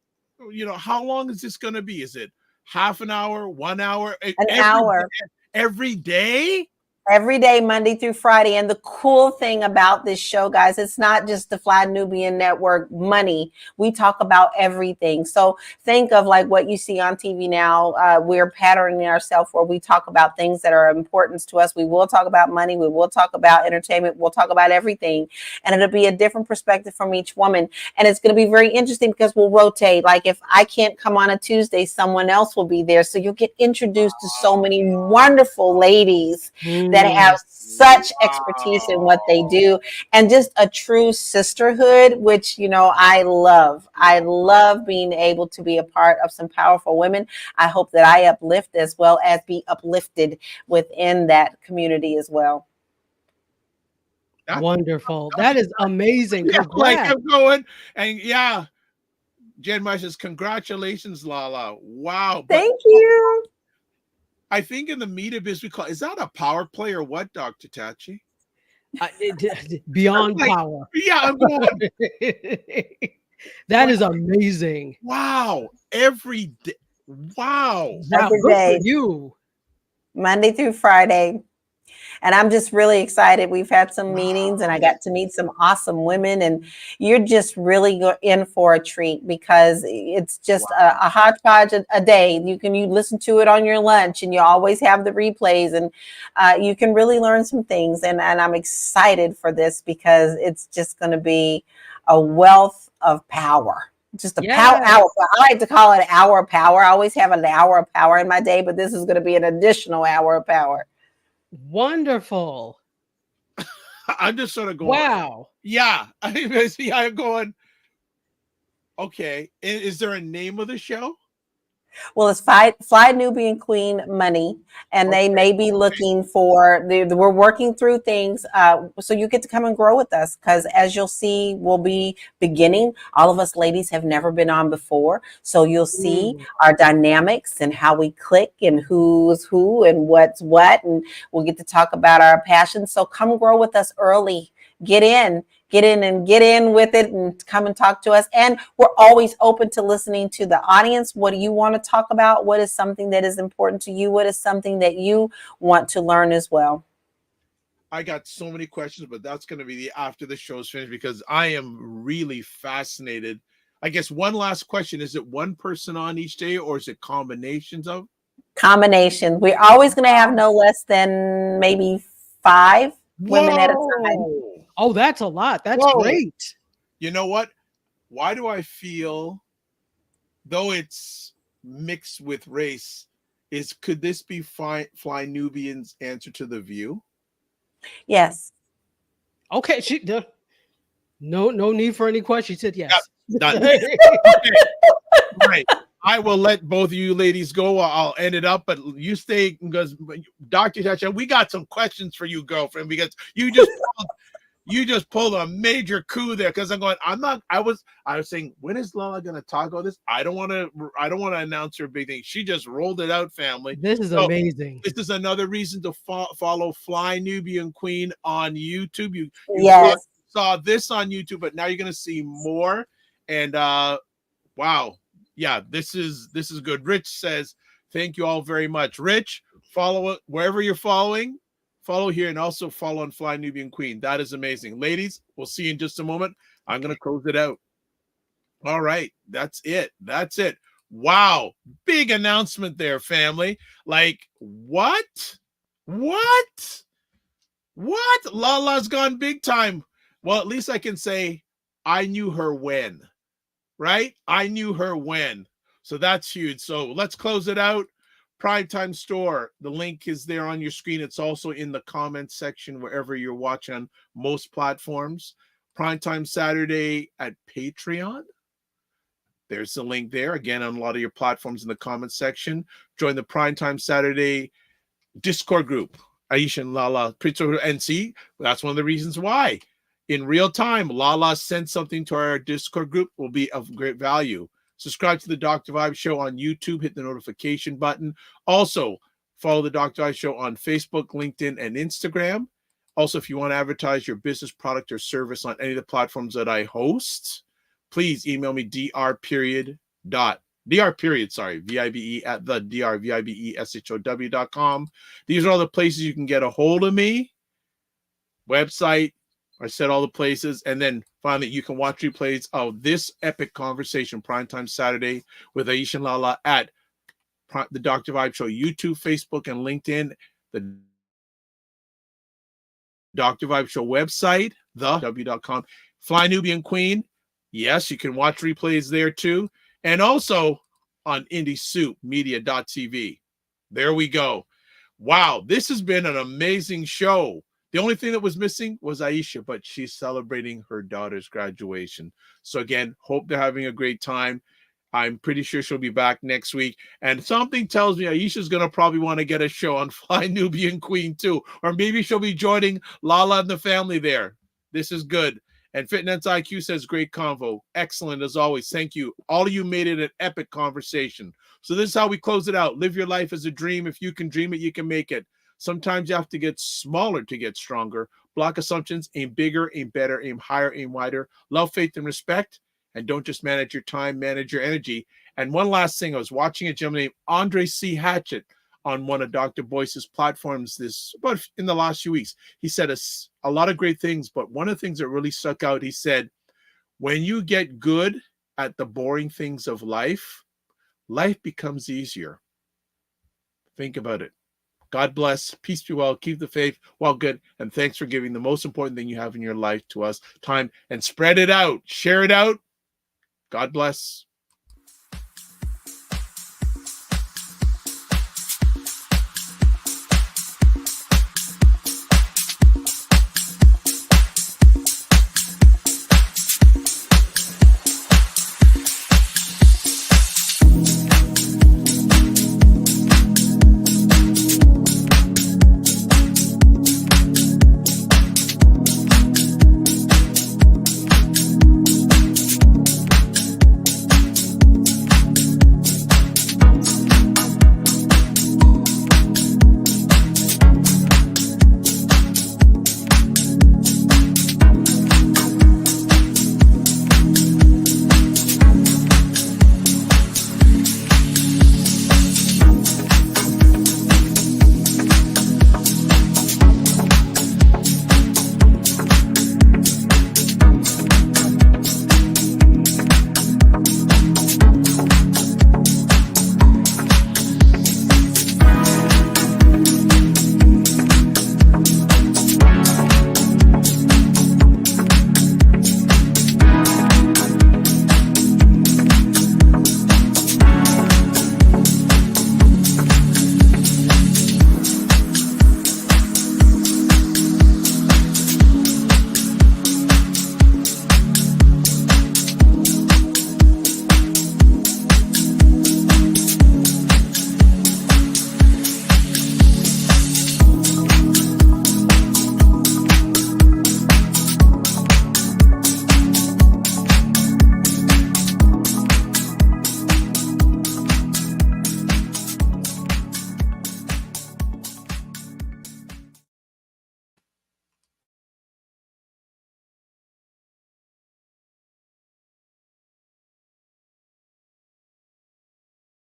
How long is this going to be? Is it half an hour, 1 hour, hour every day? Every day, Monday through Friday. And the cool thing about this show, guys, it's not just the Fly Nubian Network money. We talk about everything. So think of like what you see on TV now. We're patterning ourselves where we talk about things that are important to us. We will talk about money. We will talk about entertainment. We'll talk about everything. And it'll be a different perspective from each woman. And it's going to be very interesting because we'll rotate. Like if I can't come on a Tuesday, someone else will be there. So you'll get introduced to so many wonderful ladies that have such expertise in what they do, and just a true sisterhood, which I love. I love being able to be a part of some powerful women. I hope that I uplift as well as be uplifted within that community as well. Wonderful. That is amazing. Yeah, like I'm going, and Jen Marsh says, congratulations, Lala. Wow. Thank you. I think in the media biz we call, is that a power play or what, Dr. Tachi? Beyond power. Yeah, I'm going. That is amazing. Wow. Every day. Wow. Every Good day. for you. Monday through Friday. And I'm just really excited. We've had some meetings and I got to meet some awesome women, and you're just really in for a treat because it's just a hodgepodge a day. You listen to it on your lunch, and you always have the replays, and you can really learn some things. And I'm excited for this because it's just going to be a wealth of power. Just a power hour. I like to call it an hour of power. I always have an hour of power in my day, but this is going to be an additional hour of power. Wonderful. I'm just sort of going, wow. Yeah. I'm going, okay. Is there a name of the show? Well, it's Fly Nubian Queen Money, and they may be looking for, we're working through things, so you get to come and grow with us, because as you'll see, we'll be beginning. All of us ladies have never been on before, so you'll see our dynamics and how we click and who's who and what's what, and we'll get to talk about our passions. So come grow with us early. Get in with it and come and talk to us. And we're always open to listening to the audience. What do you want to talk about? What is something that is important to you? What is something that you want to learn as well? I got so many questions, but that's going to be after the show's finished, because I am really fascinated. I guess one last question. Is it one person on each day, or is it combinations of? Combinations. We're always going to have no less than maybe 5 women at a time. Oh, that's a lot. That's great. You know what? Why do I feel, though it's mixed with race, could this be Fly Nubian's answer to The View? Yes. Okay. No need for any questions. She said yes. Okay. Right. I will let both of you ladies go. I'll end it up, but you stay, because Dr. Tachi, we got some questions for you, girlfriend, because you just pulled a major coup there. Because I was saying, when is Lala gonna talk about this? I don't want to announce her big thing. She just rolled it out, family. This is amazing. This is another reason to follow Fly Nubian Queen on YouTube. You saw this on YouTube, but now you're gonna see more. And wow. Yeah, this is good. Rich says, thank you all very much. Rich, follow it wherever you're following. Follow here, and also follow on Fly Nubian Queen. That is amazing. Ladies, we'll see you in just a moment. I'm going to close it out. All right. That's it. Wow. Big announcement there, family. Like, what? Lala's gone big time. Well, at least I can say I knew her when. Right? I knew her when. So that's huge. So let's close it out. Primetime Store. The link is there on your screen. It's also in the comments section wherever you're watching on most platforms. Primetime Saturday at Patreon. There's the link there. Again, on a lot of your platforms in the comment section. Join the Primetime Saturday Discord group. Aisha and Lala. And see, that's one of the reasons why. In real time, Lala sent something to our Discord group. Will be of great value. Subscribe to the Dr. Vibe Show on YouTube. Hit the notification button. Also, follow the Dr. Vibe Show on Facebook, LinkedIn, and Instagram. Also, if you want to advertise your business, product, or service on any of the platforms that I host, please email me vibe at the drvibeshow.com. These are all the places you can get a hold of me. Website, I said all the places. And then finally, you can watch replays of this epic conversation, Primetime Saturday, with Aisha and Lala at the Dr. Vibe Show, YouTube, Facebook, and LinkedIn. The Dr. Vibe Show website, thew.com. Fly Nubian Queen. Yes, you can watch replays there too. And also on IndieSoupMedia.tv. There we go. Wow, this has been an amazing show. The only thing that was missing was Aisha, but she's celebrating her daughter's graduation. So again, hope they're having a great time. I'm pretty sure she'll be back next week. And something tells me Aisha's going to probably want to get a show on Fly Nubian Queen too. Or maybe she'll be joining Lala and the family there. This is good. And Fitness IQ says, great convo. Excellent as always. Thank you. All of you made it an epic conversation. So this is how we close it out. Live your life as a dream. If you can dream it, you can make it. Sometimes you have to get smaller to get stronger. Block assumptions. Aim bigger, aim better, aim higher, aim wider. Love, faith, and respect. And don't just manage your time, manage your energy. And one last thing, I was watching a gentleman named Andre C. Hatchett on one of Dr. Boyce's platforms in the last few weeks. He said a lot of great things, but one of the things that really stuck out, he said, when you get good at the boring things of life, life becomes easier. Think about it. God bless. Peace be well. Keep the faith. Well, good. And thanks for giving the most important thing you have in your life to us, time, and spread it out. Share it out. God bless.